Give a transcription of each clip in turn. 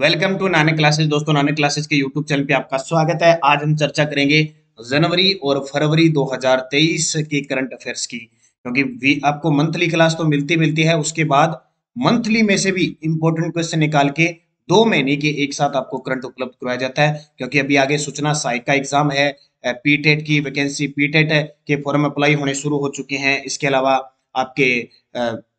Welcome to Nanak classes. दोस्तों, Nanak classes के YouTube channel पे आपका स्वागत है। आज हम चर्चा करेंगे जनवरी और फरवरी 2023 के करंट अफेयर्स की, क्योंकि आपको मंथली क्लास तो मिलती है, उसके बाद मंथली में से भी इंपॉर्टेंट क्वेश्चन निकाल के 2 महीने के एक साथ आपको करंट उपलब्ध करवाया जाता है। क्योंकि अभी आगे सूचना सहायक का एग्जाम है, पीटेट की वैकेंसी, पीटेट के फॉर्म अप्लाई होने शुरू हो चुके हैं। इसके अलावा आपके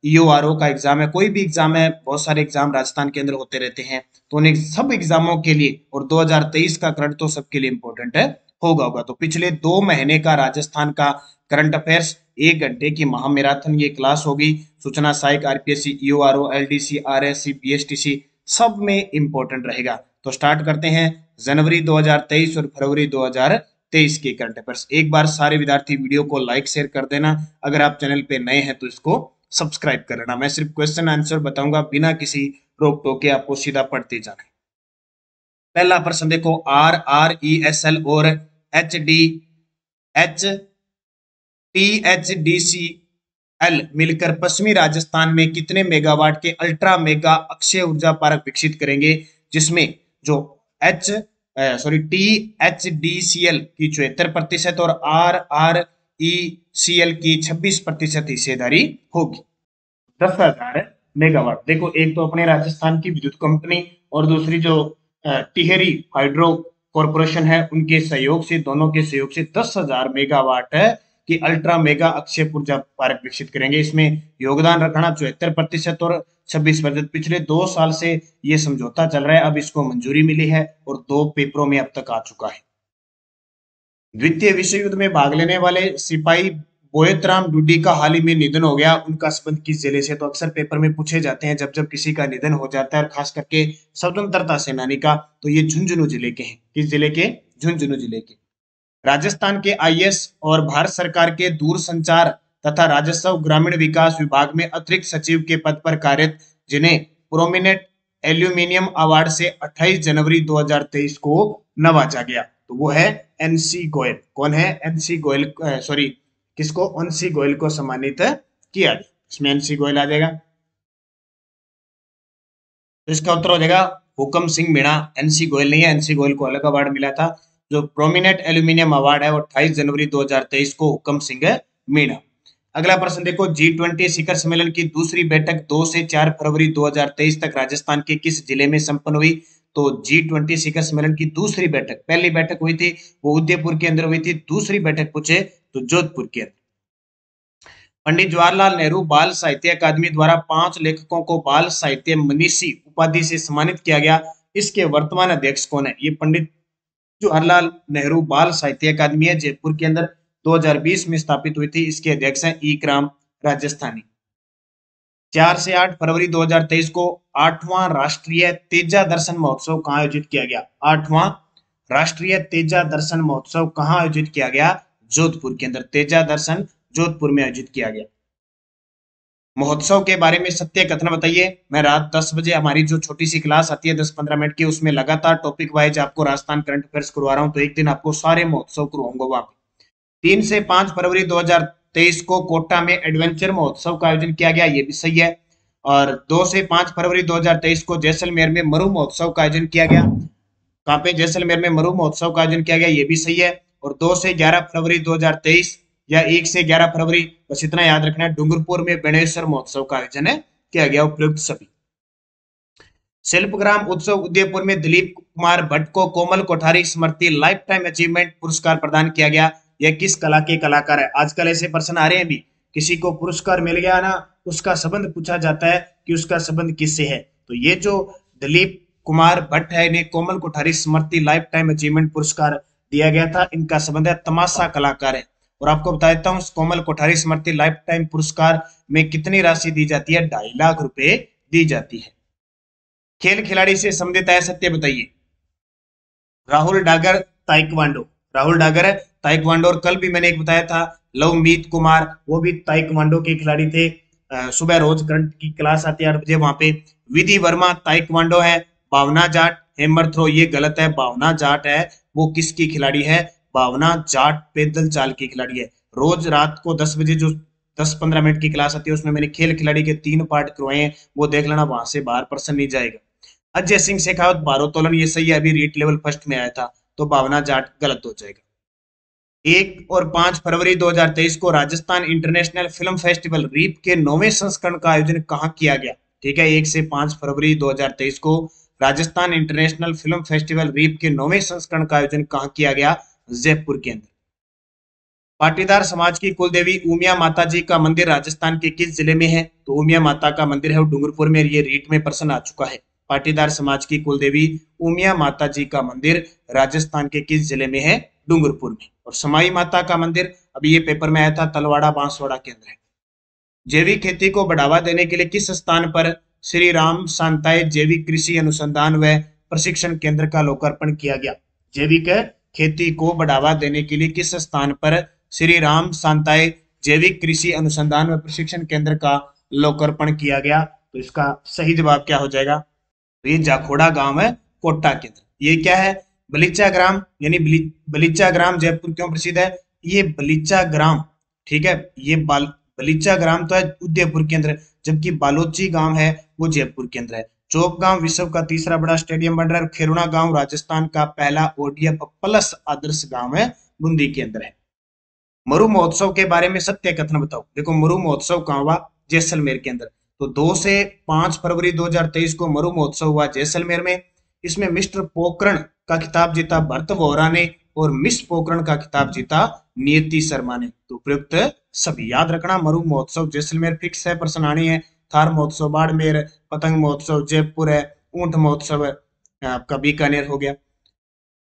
ईओआरओ का एग्जाम है, कोई भी एग्जाम है, बहुत सारे एग्जाम राजस्थान के अंदर होते रहते हैं। तो उन सब एग्जामों के लिए और 2023 का करंट तो सबके लिए इंपॉर्टेंट है, होगा। तो पिछले 2 महीने का राजस्थान का करंट अफेयर्स 1 घंटे की महामैराथन ये क्लास होगी। सूचना सहायक, आरपीएससी, ईओआरओ, एलडीसी, आरएससी, बीएसटीसी सब में इंपॉर्टेंट रहेगा। तो स्टार्ट करते हैं जनवरी 2023 और फरवरी 2023 के करंट अफेयर्स। एक बार सारे विद्यार्थी वीडियो को लाइक शेयर कर देना। अगर आप चैनल पे नए हैं तो इसको सब्सक्राइब कर लेना। मैं सिर्फ क्वेश्चन आंसर बताऊंगा, बिना किसी रोक टोक के आपको सीधा पढ़ते जाना है। पहला प्रश्न देखो, RRESL और THDCL मिलकर पश्चिमी राजस्थान में कितने मेगावाट के अल्ट्रा मेगा अक्षय ऊर्जा पार्क विकसित करेंगे, जिसमें जो THDCL की 74% और RRECL की 26% हिस्सेदारी होगी। 10,000 मेगावाट। देखो, एक तो अपने राजस्थान की विद्युत कंपनी और दूसरी जो टिहरी हाइड्रो कॉरपोरेशन है, उनके सहयोग से, दोनों के सहयोग से 10,000 मेगावाट की अल्ट्रा मेगा अक्षय ऊर्जा पार्क विकसित करेंगे। इसमें योगदान रखना 74% और 26%। पिछले 2 साल से ये समझौता चल रहा है, अब इसको मंजूरी मिली है और 2 पेपरों में अब तक आ चुका है। द्वितीय विश्व युद्ध में भाग लेने वाले सिपाही बोयतराम डुडी का हाल ही में निधन हो गया। उनका संबंध किस जिले से? तो अक्सर पेपर में पूछे जाते हैं जब जब किसी का निधन हो जाता है, और खास करके स्वतंत्रता सेनानी का, तो ये झुंझुनू जिले के हैं। किस जिले के? झुंझुनू जिले के। राजस्थान के आईएएस और भारत सरकार के दूरसंचार तथा राजस्व ग्रामीण विकास विभाग में अतिरिक्त सचिव के पद पर कार्यरत, जिन्हें प्रोमिनेंट एल्यूमिनियम अवार्ड से 28 जनवरी 2023 को नवाजा गया, तो वो है एनसी गोयल। कौन है? एनसी गोयल। सॉरी, किसको? एनसी गोयल को सम्मानित किया गया। इसमें एनसी गोयल आ जाएगा, तो इसका उत्तर हो जाएगा हुकम सिंह मीणा। एनसी गोयल नहीं है, एनसी गोयल को अलग अवार्ड मिला था। जो प्रोमिनेंट एल्यूमिनियम अवार्ड है वो 28 जनवरी 2023 को हुकम सिंह मीणा। अगला प्रश्न देखो, G20 शिखर सम्मेलन की दूसरी बैठक 2 से 4 फरवरी 2023 तक राजस्थान के किस जिले में संपन्न हुई? तो G20 शिखर सम्मेलन की दूसरी बैठक, पहली बैठक हुई थी वो उदयपुर के अंदर हुई थी, दूसरी बैठक पूछे तो जोधपुर के अंदर। पंडित जवाहरलाल नेहरू बाल साहित्य अकादमी द्वारा 5 लेखकों को बाल साहित्य मनीषी उपाधि से सम्मानित किया गया। इसके वर्तमान अध्यक्ष कौन है? ये पंडित जवाहरलाल नेहरू बाल साहित्य अकादमी है, जयपुर के अंदर 2020 में स्थापित हुई थी। इसके अध्यक्ष हैं इकराम राजस्थानी। 4 से 8 फरवरी 2023 को 8वां राष्ट्रीय तेजा दर्शन महोत्सव कहाँ आयोजित किया गया? 8वां राष्ट्रीय तेजा दर्शन महोत्सव कहाँ आयोजित किया गया? जोधपुर के अंदर। तेजा दर्शन जोधपुर में आयोजित किया गया। महोत्सव के बारे में सत्य कथन बताइए। मैं रात 10 बजे हमारी जो छोटी सी क्लास आती है 10-15 मिनट की, उसमें लगातार टॉपिक वाइज आपको राजस्थान करंट अफेयर्स करवा रहा हूं, तो एक दिन आपको सारे महोत्सव करवाऊंगा वहां पे। 3 से 5 फरवरी 2023 को कोटा में एडवेंचर महोत्सव का आयोजन किया गया, ये भी सही है। और 2 से 5 फरवरी 2023 को जैसलमेर में मरु महोत्सव का आयोजन किया गया। कहाँ पे? जैसलमेर में मरु महोत्सव का आयोजन किया गया, ये भी सही है। और 2 से 11 फरवरी 2023 या 1 से 11 फरवरी, बस इतना याद रखना है, डूंगरपुर में बेणेश्वर महोत्सव का आयोजन किया गया। उपयुक्त सभी। शिल्पग्राम उत्सव उदयपुर में दिलीप कुमार भट्ट को कोमल कोठारी स्मृति लाइफ टाइम अचीवमेंट पुरस्कार प्रदान किया गया। यह किस कला के कलाकार है? आजकल ऐसे प्रश्न आ रहे हैं भी, किसी को पुरस्कार मिल गया ना, उसका संबंध पूछा जाता है कि उसका संबंध किससे है। तो ये जो दिलीप कुमार भट्ट है, इन्हें कोमल कोठारी स्मृति लाइफ टाइम अचीवमेंट पुरस्कार दिया गया था। इनका संबंध है तमाशा कलाकार है। और आपको बता देता हूं, कोमल कोठारी स्मृति लाइफ टाइम पुरस्कार में कितनी राशि दी जाती है? 2.5 लाख रुपए दी जाती है। खेल खिलाड़ी से संबंधित है, सत्य बताइए। राहुल डागर ताइक्वांडो, राहुल डागर है ताइक्वांडो। और कल भी मैंने एक बताया था लवमीत कुमार, वो भी ताइक्वांडो के खिलाड़ी थे। सुबह रोज करंट की क्लास आती है 8 बजे, वहां पे। विधि वर्मा ताइक्वांडो है। भावना जाट हैमर थ्रो, ये गलत है। भावना जाट है वो किसकी खिलाड़ी है? भावना जाट पैदल चाल की खिलाड़ी है। रोज रात को 10 बजे जो 10-15 मिनट की क्लास आती है, उसमें मैंने खेल खिलाड़ी के 3 पार्ट करवाए हैं, वो देख लेना, वहां से बाहर प्रश्न नहीं जाएगा। अजय सिंह शेखावत भारोत्तोलन, ये सही है, अभी रीट लेवल फर्स्ट में आया था, तो भावना जाट गलत हो जाएगा। 1 और 5 फरवरी 2023 को राजस्थान इंटरनेशनल फिल्म फेस्टिवल रीप के 9वें संस्करण का आयोजन कहाँ किया गया? ठीक है, 1 से 5 फरवरी 2023 को राजस्थान इंटरनेशनल फिल्म फेस्टिवल रीप के 9वें संस्करण का आयोजन कहाँ किया गया? जयपुर के अंदर। पाटीदार समाज की कुल देवी उमिया माता जी का मंदिर राजस्थान के किस जिले में है? तो उमिया माता का मंदिर है वो डूंगरपुर में, ये रीट में प्रश्न आ चुका है। पाटीदार समाज की कुल देवी उमिया माता जी का मंदिर राजस्थान के किस जिले में है? डूंगरपुर में। और समाई माता का मंदिर अभी ये पेपर में आया था, तलवाड़ा बांसवाड़ा के अंदर है। जैविक खेती को बढ़ावा देने के लिए किस स्थान पर श्री राम शांताय जैविक कृषि अनुसंधान व प्रशिक्षण केंद्र का लोकार्पण किया गया? जैविक खेती को बढ़ावा देने के लिए किस स्थान पर श्री राम शांताय जैविक कृषि अनुसंधान व प्रशिक्षण केंद्र का लोकार्पण किया गया? तो इसका सही जवाब क्या हो जाएगा? तो ये जाखोड़ा गांव है कोटा के अंदर। ये क्या है? बलीचा ग्राम, यानी बलीचा ग्राम जयपुर क्यों प्रसिद्ध है? ये बलीचा ग्राम, ठीक है, ये बलीचा ग्राम तो है उदयपुर के अंदर, जबकि बालोची गांव है वो जयपुर के अंदर है। चौक गांव विश्व का तीसरा बड़ा स्टेडियम बन रहा है। खेरुणा गांव राजस्थान का पहला ओडीएफ प्लस आदर्श गांव है, बूंदी के अंदर है। मरु महोत्सव के बारे में सत्य कथन बताओ। देखो, मरु महोत्सव कहाँ हुआ? जैसलमेर के अंदर। तो 2 से 5 फरवरी 2023 को मरु महोत्सव हुआ जैसलमेर में। इसमें मिस्टर पोखरण का खिताब जीता भरत वोहरा ने और मिस पोखरण का खिताब जीता नियति शर्मा ने। तो उपयुक्त सभी याद रखना। मरु महोत्सव जैसलमेर फिक्स है, प्रश्न आनी है। थार महोत्सव बाड़मेर, पतंग महोत्सव जयपुर है, ऊंट महोत्सव आपका बीकानेर हो गया।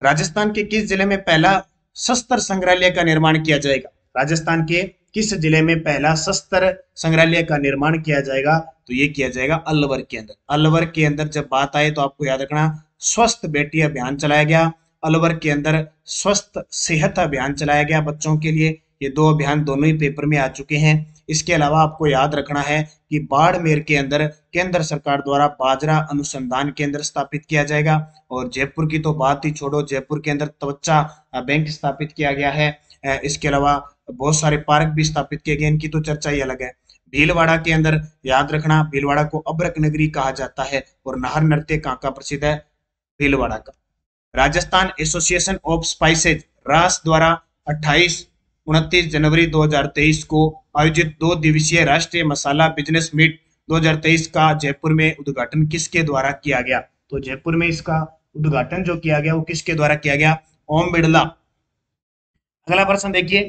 राजस्थान के किस जिले में पहला शस्त्र संग्रहालय का निर्माण किया जाएगा? राजस्थान के किस जिले में पहला शस्त्र संग्रहालय का निर्माण किया जाएगा? तो ये किया जाएगा अलवर के अंदर। अलवर के अंदर जब बात आए तो आपको याद रखना, स्वस्थ बेटी अभियान चलाया गया। अलवर के अंदर स्वस्थ सेहत अभियान चलाया गया बच्चों के लिए। ये दो अभियान दोनों ही पेपर में आ चुके हैं। इसके अलावा आपको याद रखना है कि बाड़मेर के अंदर केंद्र सरकार द्वारा बाजरा अनुसंधान केंद्र स्थापित किया जाएगा। और जयपुर की तो बात ही छोड़ो, जयपुर के अंदर त्वचा बैंक स्थापित किया गया है। इसके अलावा बहुत सारे पार्क भी स्थापित किए गए, इनकी तो चर्चा ही अलग है। भीलवाड़ा के अंदर याद रखना, भीलवाड़ा को अब्रक नगरी कहा जाता है। और नाहर नृत्य कहाँ का प्रसिद्ध है? भीलवाड़ा का। राजस्थान एसोसिएशन ऑफ स्पाइसेज रास द्वारा 28-29 जनवरी 2023 को आयोजित 2 दिवसीय राष्ट्रीय मसाला बिजनेस मीट 2023 का जयपुर में उद्घाटन किसके द्वारा किया गया? तो जयपुर में इसका उद्घाटन जो किया गया वो किसके द्वारा किया गया? ओम बिड़ला। अगला प्रश्न देखिए,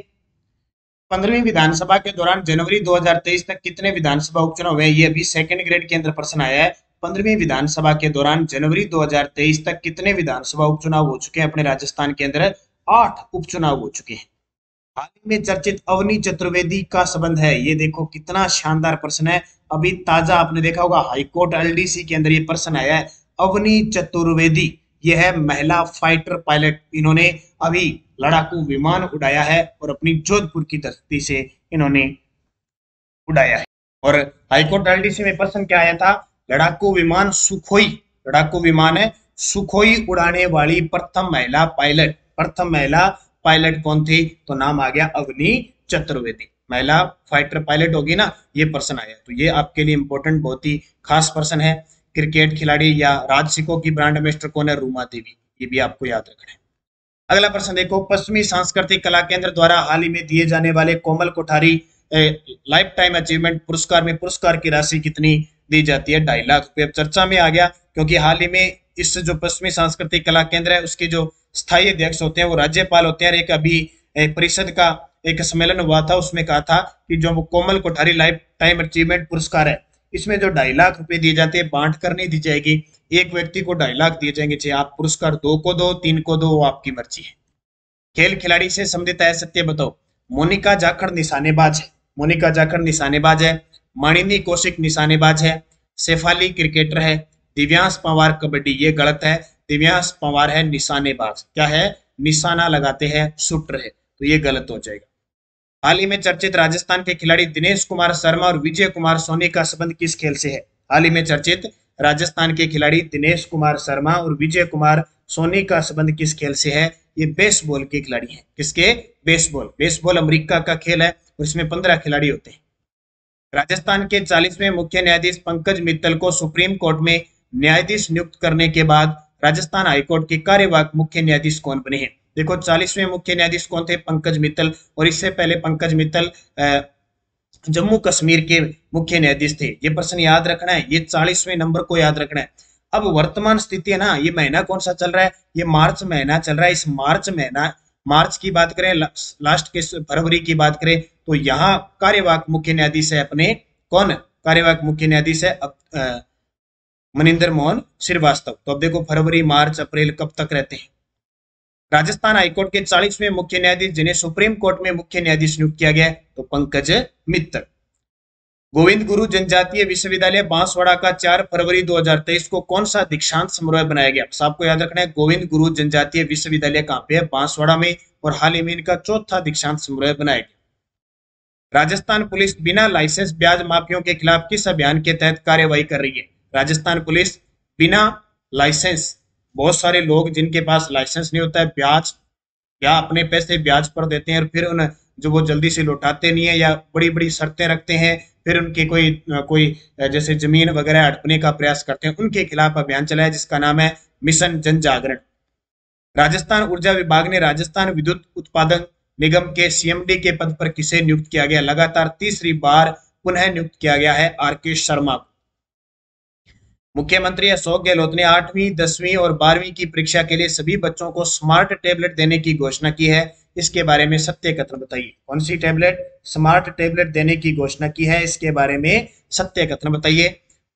15वीं विधानसभा के दौरान जनवरी 2023 तक कितने विधानसभा उपचुनाव हुए? ये अभी सेकंड ग्रेड के अंदर प्रश्न आया है। 15वीं विधानसभा के दौरान जनवरी 2023 तक कितने विधानसभा उपचुनाव हो चुके हैं? अपने राजस्थान के अंदर 8 उपचुनाव हो चुके हैं। हाल ही में चर्चित अवनी चतुर्वेदी का संबंध है। ये देखो कितना शानदार प्रश्न है, अभी ताजा आपने देखा होगा हाईकोर्ट एलडीसी के अंदर ये प्रश्न आया है। अवनी चतुर्वेदी ये है महिला फाइटर पायलट, इन्होंने अभी लड़ाकू विमान उड़ाया है और अपनी जोधपुर की धरती से इन्होंने उड़ाया है। और हाईकोर्ट एलडीसी में प्रश्न क्या आया था? लड़ाकू विमान सुखोई, लड़ाकू विमान है सुखोई उड़ाने वाली प्रथम महिला पायलट। प्रथम महिला पायलट कौन थी? तो नाम आ गया अवनी चतुर्वेदी। महिला फाइटर पायलट होगी ना, ये प्रश्न आया। तो ये आपके लिए इंपॉर्टेंट बहुत ही खास प्रश्न है। क्रिकेट खिलाड़ी या राजसिकों की ब्रांड एम्बेसडर कौन है? रूमा देवी। ये भी आपको याद रखना है। अगला प्रश्न देखो, पश्चिमी सांस्कृतिक कला केंद्र द्वारा हाल ही में दिए जाने वाले कोमल कोठारी लाइफ टाइम अचीवमेंट पुरस्कार में पुरस्कार की राशि कितनी दी जाती है? 2.5 लाख रुपए। अब चर्चा में आ गया क्योंकि हाल ही में इस जो पश्चिमी सांस्कृतिक कला केंद्र है उसके जो स्थायी अध्यक्ष होते हैं वो राज्यपाल होते हैं। एक अभी परिषद का एक सम्मेलन हुआ था, उसमें कहा था कि जो कोमल कोठारी लाइफ टाइम अचीवमेंट पुरस्कार है इसमें जो 2.5 लाख रुपए दिए जाते हैं बांट कर नहीं दी जाएगी। एक व्यक्ति को 2.5 लाख दिए जाएंगे, चाहे आप पुरस्कार 2 को दो 3 को दो, वो आपकी मर्जी है। खेल खिलाड़ी से संबंधित है सत्य बताओ। मोनिका जाखड़ निशानेबाज है, मोनिका जाखड़ निशानेबाज है। मानिनी कौशिक निशानेबाज है। शेफाली क्रिकेटर है। दिव्यांश पंवार कबड्डी, ये गलत है। दिव्यांश पंवार है निशानेबाज। क्या है? निशाना लगाते हैं, शूटर है, तो ये गलत हो जाएगा। हाल ही में चर्चित राजस्थान के खिलाड़ी दिनेश कुमार शर्मा और विजय कुमार सोनी का संबंध किस खेल से है? हाल ही में चर्चित राजस्थान के खिलाड़ी दिनेश कुमार शर्मा और विजय कुमार सोनी का संबंध किस खेल से है? ये बेसबॉल के खिलाड़ी हैं। किसके? बेसबॉल। बेसबॉल अमेरिका का खेल है और इसमें 15 खिलाड़ी होते हैं। राजस्थान के 40वें मुख्य न्यायाधीश पंकज मित्तल को सुप्रीम कोर्ट में न्यायाधीश नियुक्त करने के बाद राजस्थान हाईकोर्ट के कार्यवाहक मुख्य न्यायाधीश कौन बने हैं? देखो 40वें मुख्य न्यायाधीश कौन थे? पंकज मित्तल। और इससे पहले पंकज मित्तल जम्मू कश्मीर के मुख्य न्यायाधीश थे। ये प्रश्न याद रखना है, ये 40वें नंबर को याद रखना है। अब वर्तमान स्थिति है ना, ये महीना कौन सा चल रहा है? ये मार्च महीना चल रहा है। इस मार्च की बात करें, लास्ट के फरवरी की बात करें, तो यहाँ कार्यवाहक मुख्य न्यायाधीश है अपने, कौन कार्यवाहक मुख्य न्यायाधीश है? मनिंदर मोहन श्रीवास्तव। तो अब देखो फरवरी मार्च अप्रैल कब तक रहते हैं। राजस्थान हाईकोर्ट के 40वें मुख्य न्यायाधीश जिन्हें सुप्रीम कोर्ट में मुख्य न्यायाधीश नियुक्त किया गया है, तो पंकज मित्तल। गोविंद गुरु जनजातीय विश्वविद्यालय बांसवाड़ा का 4 फरवरी 2023 को कौन सा दीक्षांत समारोह बनाया गया? सबको याद रखना है, गोविंद गुरु जनजातीय विश्वविद्यालय कहाँ पे है? बांसवाड़ा में। और हाल ही में इनका 4था दीक्षांत समारोह बनाया गया। राजस्थान पुलिस बिना लाइसेंस ब्याज माफियों के खिलाफ किस अभियान के तहत कार्यवाही कर रही है? राजस्थान पुलिस बिना लाइसेंस, बहुत सारे लोग जिनके पास लाइसेंस नहीं होता है, ब्याज या अपने पैसे ब्याज पर देते हैं और फिर उन जो वो जल्दी से लौटाते नहीं है या बड़ी बड़ी शर्तें रखते हैं, फिर उनके कोई जैसे जमीन वगैरह हड़पने का प्रयास करते हैं, उनके खिलाफ अभियान चलाया जिसका नाम है मिशन जन जागरण। राजस्थान ऊर्जा विभाग ने राजस्थान विद्युत उत्पादन निगम के सीएमडी के पद पर किसे नियुक्त किया गया? लगातार तीसरी बार पुनः नियुक्त किया गया है आर.के. शर्मा को। मुख्यमंत्री अशोक गहलोत ने 8वीं 10वीं और 12वीं की परीक्षा के लिए सभी बच्चों को स्मार्ट टैबलेट देने की घोषणा की है। इसके बारे में सत्य कथन बताइए। कौन सी टैबलेट? स्मार्ट टैबलेट देने की घोषणा की है, इसके बारे में सत्य कथन बताइए।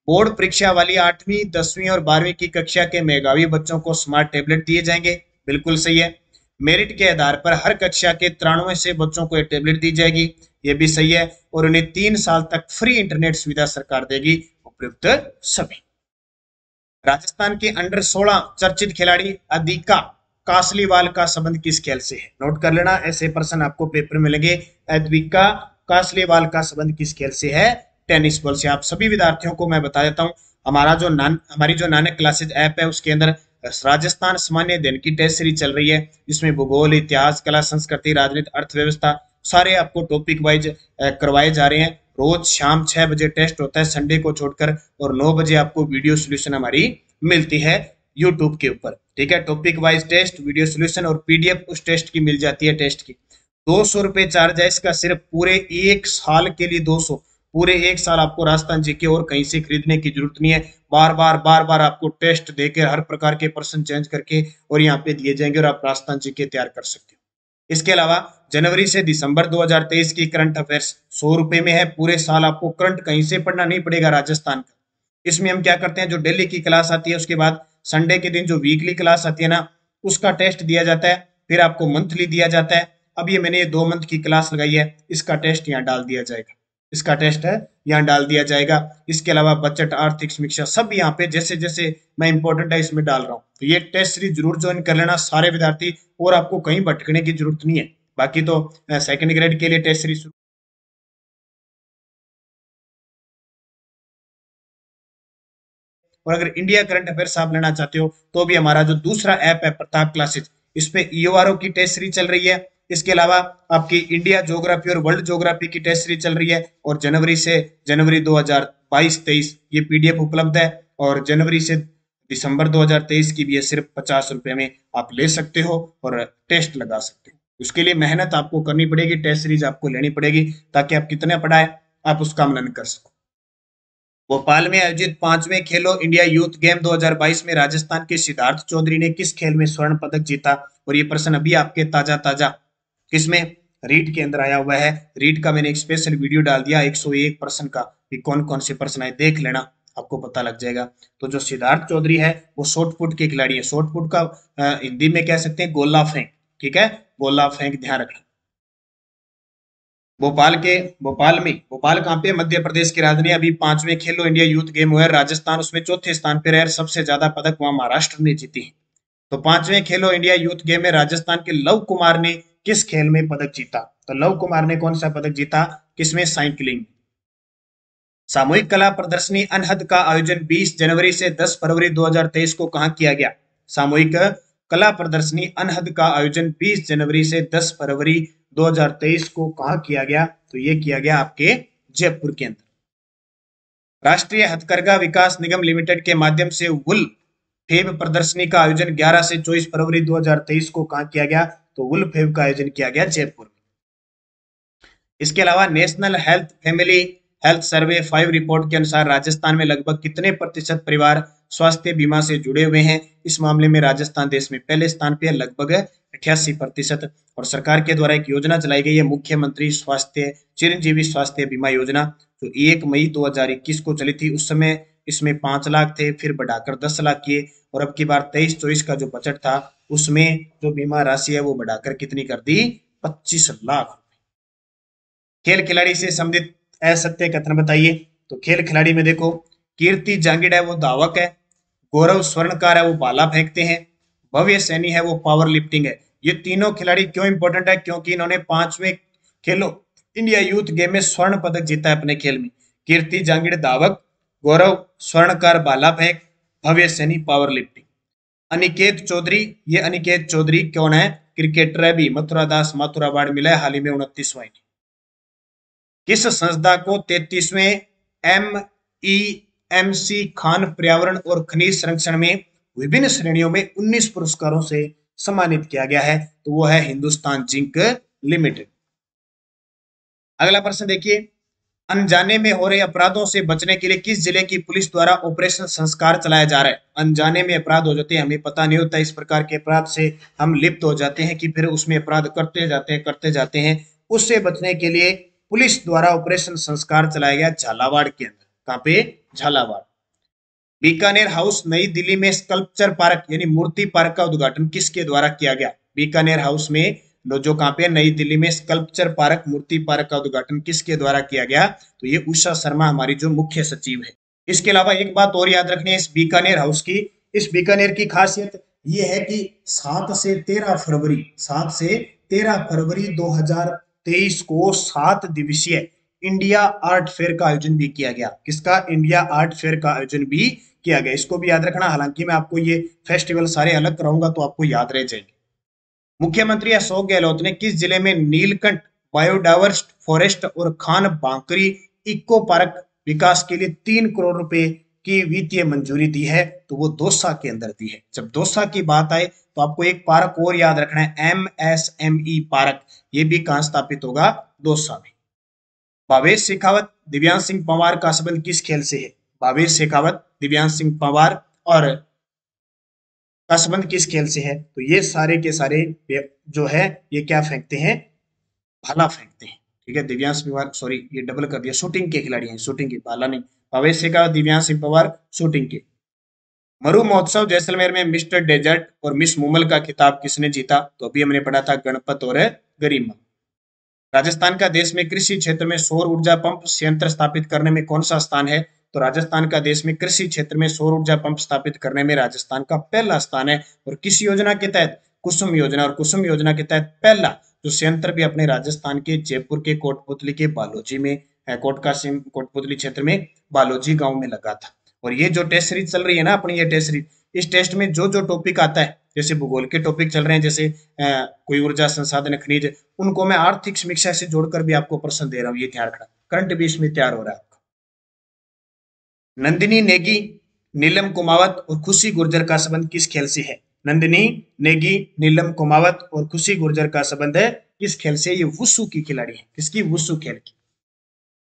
बोर्ड परीक्षा वाली 8वीं 10वीं और 12वीं की कक्षा के मेधावी बच्चों को स्मार्ट टैबलेट दिए जाएंगे। बिल्कुल सही है। मेरिट के आधार पर हर कक्षा के 93 से बच्चों को ये टैबलेट दी जाएगी, ये भी सही है। और उन्हें 3 साल तक फ्री इंटरनेट सुविधा सरकार देगी, उपयुक्त सभी। राजस्थान के अंडर 16 चर्चित खिलाड़ी अदिका कासलीवाल का संबंध किस खेल से है? नोट कर लेना, ऐसे प्रश्न आपको पेपर में मिलेंगे। अदिका कासलीवाल का संबंध किस खेल से है? टेनिस बॉल से। आप सभी विद्यार्थियों को मैं बता देता हूं, हमारी जो नानक क्लासेज ऐप है उसके अंदर राजस्थान सामान्य अध्ययन की टेस्ट सीरीज चल रही है, जिसमें भूगोल, इतिहास, कला, संस्कृति, राजनीति, अर्थव्यवस्था सारे आपको टॉपिक वाइज करवाए जा रहे हैं। रोज शाम 6 बजे टेस्ट होता है संडे को छोड़कर, और 9 बजे आपको वीडियो सोल्यूशन हमारी मिलती है यूट्यूब के ऊपर। ठीक है, topic wise test, video solution और पीडीएफ उस टेस्ट की मिल जाती है। टेस्ट की 200 रुपए चार्ज है इसका, सिर्फ पूरे 1 साल के लिए 200। पूरे 1 साल आपको राजस्थान जीके और कहीं से खरीदने की जरूरत नहीं है। बार बार आपको टेस्ट देकर हर प्रकार के प्रश्न चेंज करके और यहाँ पे दिए जाएंगे और आप राजस्थान जीके तैयार कर सकते हो। इसके अलावा जनवरी से दिसंबर 2023 की करंट अफेयर्स 100 रुपए में है। पूरे साल आपको करंट कहीं से पढ़ना नहीं पड़ेगा राजस्थान का। इसमें हम क्या करते हैं, जो डेली की क्लास आती है उसके बाद संडे के दिन जो वीकली क्लास आती है ना, उसका टेस्ट दिया जाता है, फिर आपको मंथली दिया जाता है। अब ये मैंने 2 मंथ की क्लास लगाई है, इसका टेस्ट यहाँ डाल दिया जाएगा, इसका टेस्ट है यहाँ डाल दिया जाएगा। इसके अलावा बजट, आर्थिक समीक्षा सब यहाँ पे जैसे जैसे मैं इंपॉर्टेंट है इसमें डाल रहा हूँ। तो ये टेस्ट सीरीज जरूर ज्वाइन कर लेना सारे विद्यार्थी, और आपको कहीं भटकने की जरूरत नहीं है। बाकी तो सेकंड ग्रेड के लिए टेस्ट सीरीज, और अगर इंडिया करंट अफेयर्स आप लेना चाहते हो तो भी हमारा जो दूसरा ऐप है प्रताप क्लासेज, इस पे ईओआरओ की टेस्ट सीरीज चल रही है। इसके अलावा आपकी इंडिया ज्योग्राफी और वर्ल्ड ज्योग्राफी की टेस्ट सीरीज चल रही है, और जनवरी 2022-23 ये पीडीएफ उपलब्ध है, और जनवरी से दिसंबर 2023 की भी है। सिर्फ 50 रुपए में आप ले सकते हो और टेस्ट लगा सकते हो। उसके लिए मेहनत आपको करनी पड़ेगी, टेस्ट सीरीज आपको लेनी पड़ेगी, ताकि आप कितने पढ़ाए आप उसका मनन कर सको। भोपाल में आयोजित 5वें खेलो इंडिया यूथ गेम 2022 में राजस्थान के सिद्धार्थ चौधरी ने किस खेल में स्वर्ण पदक जीता? और ये प्रश्न अभी आपके ताजा किसमें, रीट के अंदर आया हुआ है। रीट का मैंने एक स्पेशल वीडियो डाल दिया 101 प्रश्न का, कि कौन कौन से प्रश्न आए, देख लेना, आपको पता लग जाएगा। तो जो सिद्धार्थ चौधरी है वो शॉर्ट पुट के खिलाड़ी है। शॉर्ट पुट का हिंदी में कह सकते हैं गोला फेंक। ठीक है, गोला फेंक ध्यान रखना। भोपाल कहाँ पे? मध्य प्रदेश की राजधानी। अभी 5वें खेलो इंडिया यूथ गेम हुआ है, राजस्थान उसमें चौथे स्थान पे रहे, सबसे ज्यादा पदक वहां महाराष्ट्र ने जीती है। तो 5वें खेलो इंडिया यूथ गेम में राजस्थान के लव कुमार ने किस खेल में पदक जीता? तो लव कुमार ने कौन सा पदक जीता, किसमें? साइकिलिंग। सामूहिक कला प्रदर्शनी अनहद का आयोजन 20 जनवरी से 10 फरवरी 2023 को कहां किया गया? सामूहिक कला प्रदर्शनी अनहद का आयोजन 20 जनवरी से 10 फरवरी 2023 को कहां किया गया? तो ये किया गया आपके जयपुर के अंदर। राष्ट्रीय हथकरघा विकास निगम लिमिटेड के माध्यम से वुल फेब प्रदर्शनी का आयोजन 11 से 24 फरवरी 2023 को कहां किया गया? तो वुल फेब का आयोजन किया गया जयपुर में। इसके अलावा national health family health survey 5 report के अनुसार राजस्थान में लगभग कितने प्रतिशत परिवार स्वास्थ्य बीमा से जुड़े हुए हैं? इस मामले में राजस्थान देश में पहले स्थान पे लगभग 88%। और सरकार के द्वारा एक योजना चलाई गई है, मुख्यमंत्री स्वास्थ्य चिरंजीवी स्वास्थ्य बीमा योजना, जो 1 मई 2021 को चली थी। उस समय इसमें 5 लाख थे, फिर बढ़ाकर 10 लाख किए, और अब की बार 23-24 का जो बजट था उसमें जो बीमा राशि है वो बढ़ाकर कितनी कर दी? 25 लाख। खेल खिलाड़ी से संबंधित असत्य कथन बताइए। तो खेल खिलाड़ी में देखो, कीर्ति जांगिड़ है वो धावक है, गौरव स्वर्णकार है वो भाला फेंकते हैं, भव्य सैनी है वो पावर लिफ्टिंग है। ये तीनों खिलाड़ी क्यों इंपॉर्टेंट है? क्योंकि इन्होंने 5वें खेलो इंडिया यूथ गेम में स्वर्ण पदक जीता है अपने खेल में। कीर्ति जांगिड़ धावक, गौरव स्वर्णकार भाला फेंक, भव्य सैनी पावर लिफ्टिंग। अनिकेत चौधरी, ये अनिकेत चौधरी कौन है? क्रिकेटर है भी, मथुरा दास माथुर अवार्ड मिला है हाल ही में 29वां। किस संस्था को 33वें MEMC खान पर्यावरण और खनिज संरक्षण में विभिन्न श्रेणियों में 19 पुरस्कारों से सम्मानित किया गया है? तो वो है हिंदुस्तान जिंक लिमिटेड। अगला प्रश्न देखिए, अनजाने में हो रहे अपराधों से बचने के लिए किस जिले की पुलिस द्वारा ऑपरेशन संस्कार चलाया जा रहा है? अनजाने में अपराध हो जाते हैं, हमें पता नहीं होता, इस प्रकार के अपराध से हम लिप्त हो जाते हैं कि फिर उसमें अपराध करते जाते हैं। उससे बचने के लिए पुलिस द्वारा ऑपरेशन संस्कार चलाया गया झालावाड़ के अंदर। कहां पे? झालावाड़। बीकानेर हाउस नई दिल्ली में स्कल्पचर पार्क यानी मूर्ति पार्क का उद्घाटन किसके द्वारा किया गया? बीकानेर हाउस में जो कहां पे? नई दिल्ली में स्कल्पचर पार्क मूर्ति पार्क का उद्घाटन किसके द्वारा किया गया? तो ये उषा शर्मा हमारी जो मुख्य सचिव है। इसके अलावा एक बात और याद रखनी है इस बीकानेर हाउस की, इस बीकानेर की खासियत ये है कि 7 से 13 फरवरी 2023 को 7 दिवसीय इंडिया आर्ट फेयर का आयोजन भी किया गया। किसका? इंडिया आर्ट फेयर का आयोजन भी किया गया। इसको भी याद रखना, हालांकि मैं आपको ये फेस्टिवल सारे अलग कराऊंगा तो आपको याद रह जाएंगे। मुख्यमंत्री अशोक गहलोत ने किस जिले में नीलकंठ बायोडाइवर्स फॉरेस्ट और खान बांकरी इको पार्क विकास के लिए 3 करोड़ रुपए की वित्तीय मंजूरी दी है? तो वो दौसा के अंदर दी है। जब दौसा की बात आए तो आपको एक पार्क और याद रखना है, MSME पार्क, ये भी कहां स्थापित होगा? दौसा में। भावेश शेखावत दिव्यांश सिंह पंवार का संबंध किस खेल से है? भावेश शेखावत दिव्यांश सिंह पंवार और का संबंध किस खेल से है? तो ये सारे के सारे जो है ये क्या फेंकते हैं? भाला फेंकते हैं। ठीक है, दिव्यांश पंवार, सॉरी ये डबल कर दिया, शूटिंग के खिलाड़ी हैं, शूटिंग के, भाला नहीं। भावेश शेखावत दिव्यांश सिंह पंवार शूटिंग के। मरु महोत्सव जैसलमेर में मिस्टर डेजर्ट और मिस मुमल का खिताब किसने जीता? तो अभी हमने पढ़ा था गणपत और गरिमा। राजस्थान का देश में कृषि क्षेत्र में सौर ऊर्जा पंप संयंत्र स्थापित करने में कौन सा स्थान है? तो राजस्थान का देश में कृषि क्षेत्र में सौर ऊर्जा पंप स्थापित करने में राजस्थान का पहला स्थान है। और किस योजना के तहत? कुसुम योजना। और कुसुम योजना के तहत पहला जो संयंत्र भी अपने राजस्थान के जयपुर के कोटपुतली के बालोजी में, कोटपुतली क्षेत्र में बालोजी गांव में लगा था। और ये जो टेस्ट सीरीज चल रही है ना अपनी, ये टेस्ट सीरीज, इस टेस्ट में जो जो टॉपिक आता है, जैसे भूगोल के टॉपिक चल रहे हैं, जैसे कोई ऊर्जा संसाधन खनिज, उनको मैं आर्थिक समीक्षा से जोड़कर भी आपको प्रश्न दे रहा हूं, ये ध्यान रखना। करंट भी इसमें तैयार हो रहा है आपका। नंदिनी नेगी, नीलम कुमावत और खुशी गुर्जर का संबंध किस खेल से है? नंदिनी नेगी, नीलम कुमावत और खुशी गुर्जर का संबंध है किस खेल से? ये वुशु की खिलाड़ी है। किसकी? वुशु खेल की।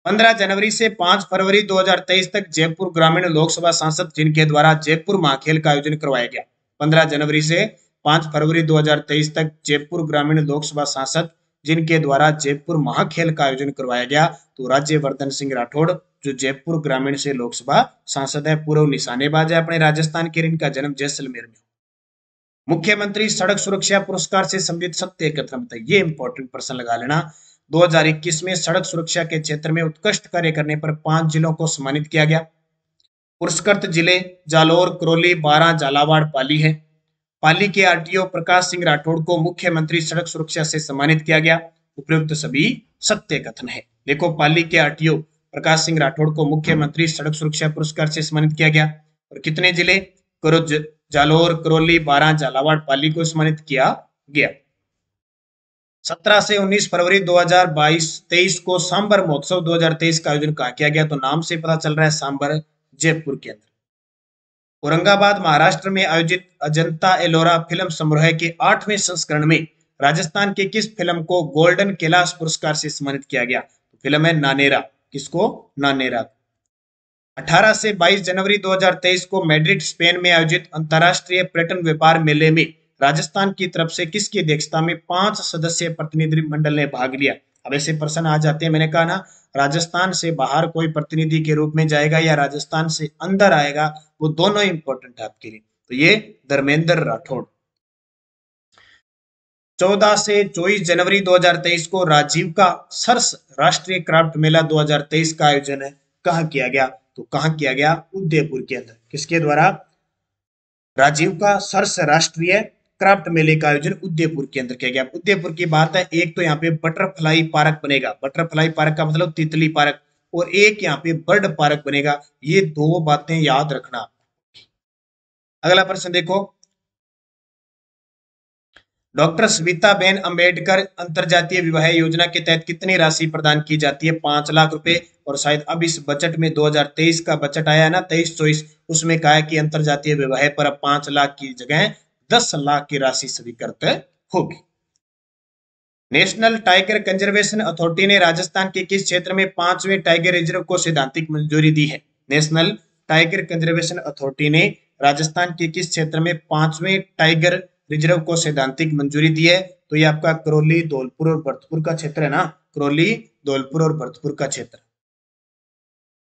15 जनवरी से 5 फरवरी 2023 तक जयपुर ग्रामीण लोकसभा सांसद जिनके द्वारा जयपुर महाखेल का आयोजन करवाया गया। 15 जनवरी से 5 फरवरी 2023 तक जयपुर ग्रामीण लोकसभा सांसद जिनके द्वारा जयपुर महाखेल का आयोजन करवाया गया। तो राज्यवर्धन सिंह राठौड़ जो जयपुर ग्रामीण से लोकसभा सांसद है, पूर्व निशानेबाज है अपने राजस्थान के, इनका जन्म जैसलमेर में। मुख्यमंत्री सड़क सुरक्षा पुरस्कार से संबंधित सत्य कथन बताइए। ये इंपॉर्टेंट प्रश्न लगा लेना। 2021 में सड़क सुरक्षा के क्षेत्र में उत्कृष्ट कार्य करने पर 5 जिलों को सम्मानित किया गया। पुरस्कृत जिले जालोर, करौली, बारां, झालावाड़, पाली है। पाली के आरटीओ प्रकाश सिंह राठौड़ को मुख्यमंत्री सड़क सुरक्षा से सम्मानित किया गया। उपयुक्त सभी सत्य कथन है। देखो, पाली के आरटीओ प्रकाश सिंह राठौड़ को मुख्यमंत्री सड़क सुरक्षा पुरस्कार से सम्मानित किया गया। और कितने जिले? जालोर, करौली, बारां, झालावाड़, पाली को सम्मानित किया गया। 17 से 19 फरवरी 2022-23 को सांबर महोत्सव 2023 का आयोजन कहाँ किया गया? तो नाम से पता चल रहा है, सांबर जयपुर के अंदर। औरंगाबाद महाराष्ट्र में आयोजित अजंता एलोरा फिल्म समारोह के 8वें संस्करण में राजस्थान की किस फिल्म को गोल्डन कैलाश पुरस्कार से सम्मानित किया गया? तो फिल्म है नानेरा। किसको? नानेरा। 18 से 22 जनवरी 2023 को मैड्रिड स्पेन में आयोजित अंतर्राष्ट्रीय पर्यटन व्यापार मेले में राजस्थान की तरफ से किसकी अध्यक्षता में 5 सदस्यीय प्रतिनिधिमंडल ने भाग लिया? अब ऐसे प्रश्न आ जाते हैं, मैंने कहा ना, राजस्थान से बाहर कोई प्रतिनिधि के रूप में जाएगा या राजस्थान से अंदर आएगा, वो दोनों इंपॉर्टेंट है आपके लिए। तो ये धर्मेंद्र राठौड़। 14 से 24 जनवरी 2023 को राजीव का सर्स राष्ट्रीय क्राफ्ट मेला 2023 का आयोजन है कहाँ किया गया? तो कहाँ किया गया? उदयपुर के अंदर। किसके द्वारा? राजीव का सर्स राष्ट्रीय क्राफ्ट मेले का आयोजन उदयपुर के अंदर किया गया। उदयपुर की बात है, एक तो यहाँ पे बटरफ्लाई पार्क बनेगा, बटरफ्लाई पार्क का मतलब तितली पार्क, और एक यहाँ पे बर्ड पार्क बनेगा। ये दो बातें याद रखना। अगला प्रश्न देखो, डॉक्टर सविताबेन अम्बेडकर अंतरजातीय विवाह योजना के तहत कितनी राशि प्रदान की जाती है? 5 लाख रुपए। और शायद अब इस बजट में 2023 का बजट आया है ना, 23-24, उसमें कहा है कि अंतरजातीय विवाह पर अब 5 लाख की जगह 10 लाख की राशि स्वीकृत होगी। नेशनल टाइगर कंजर्वेशन अथॉरिटी ने राजस्थान के किस क्षेत्र में 5वें टाइगर रिजर्व को सैद्धांतिक मंजूरी दी है? नेशनल टाइगर कंजर्वेशन अथॉरिटी ने राजस्थान के किस क्षेत्र में 5वें टाइगर रिजर्व को सैद्धांतिक मंजूरी दी है? तो ये आपका करौली, धौलपुर और भरतपुर का क्षेत्र है ना, करौली, धौलपुर और भरतपुर का क्षेत्र।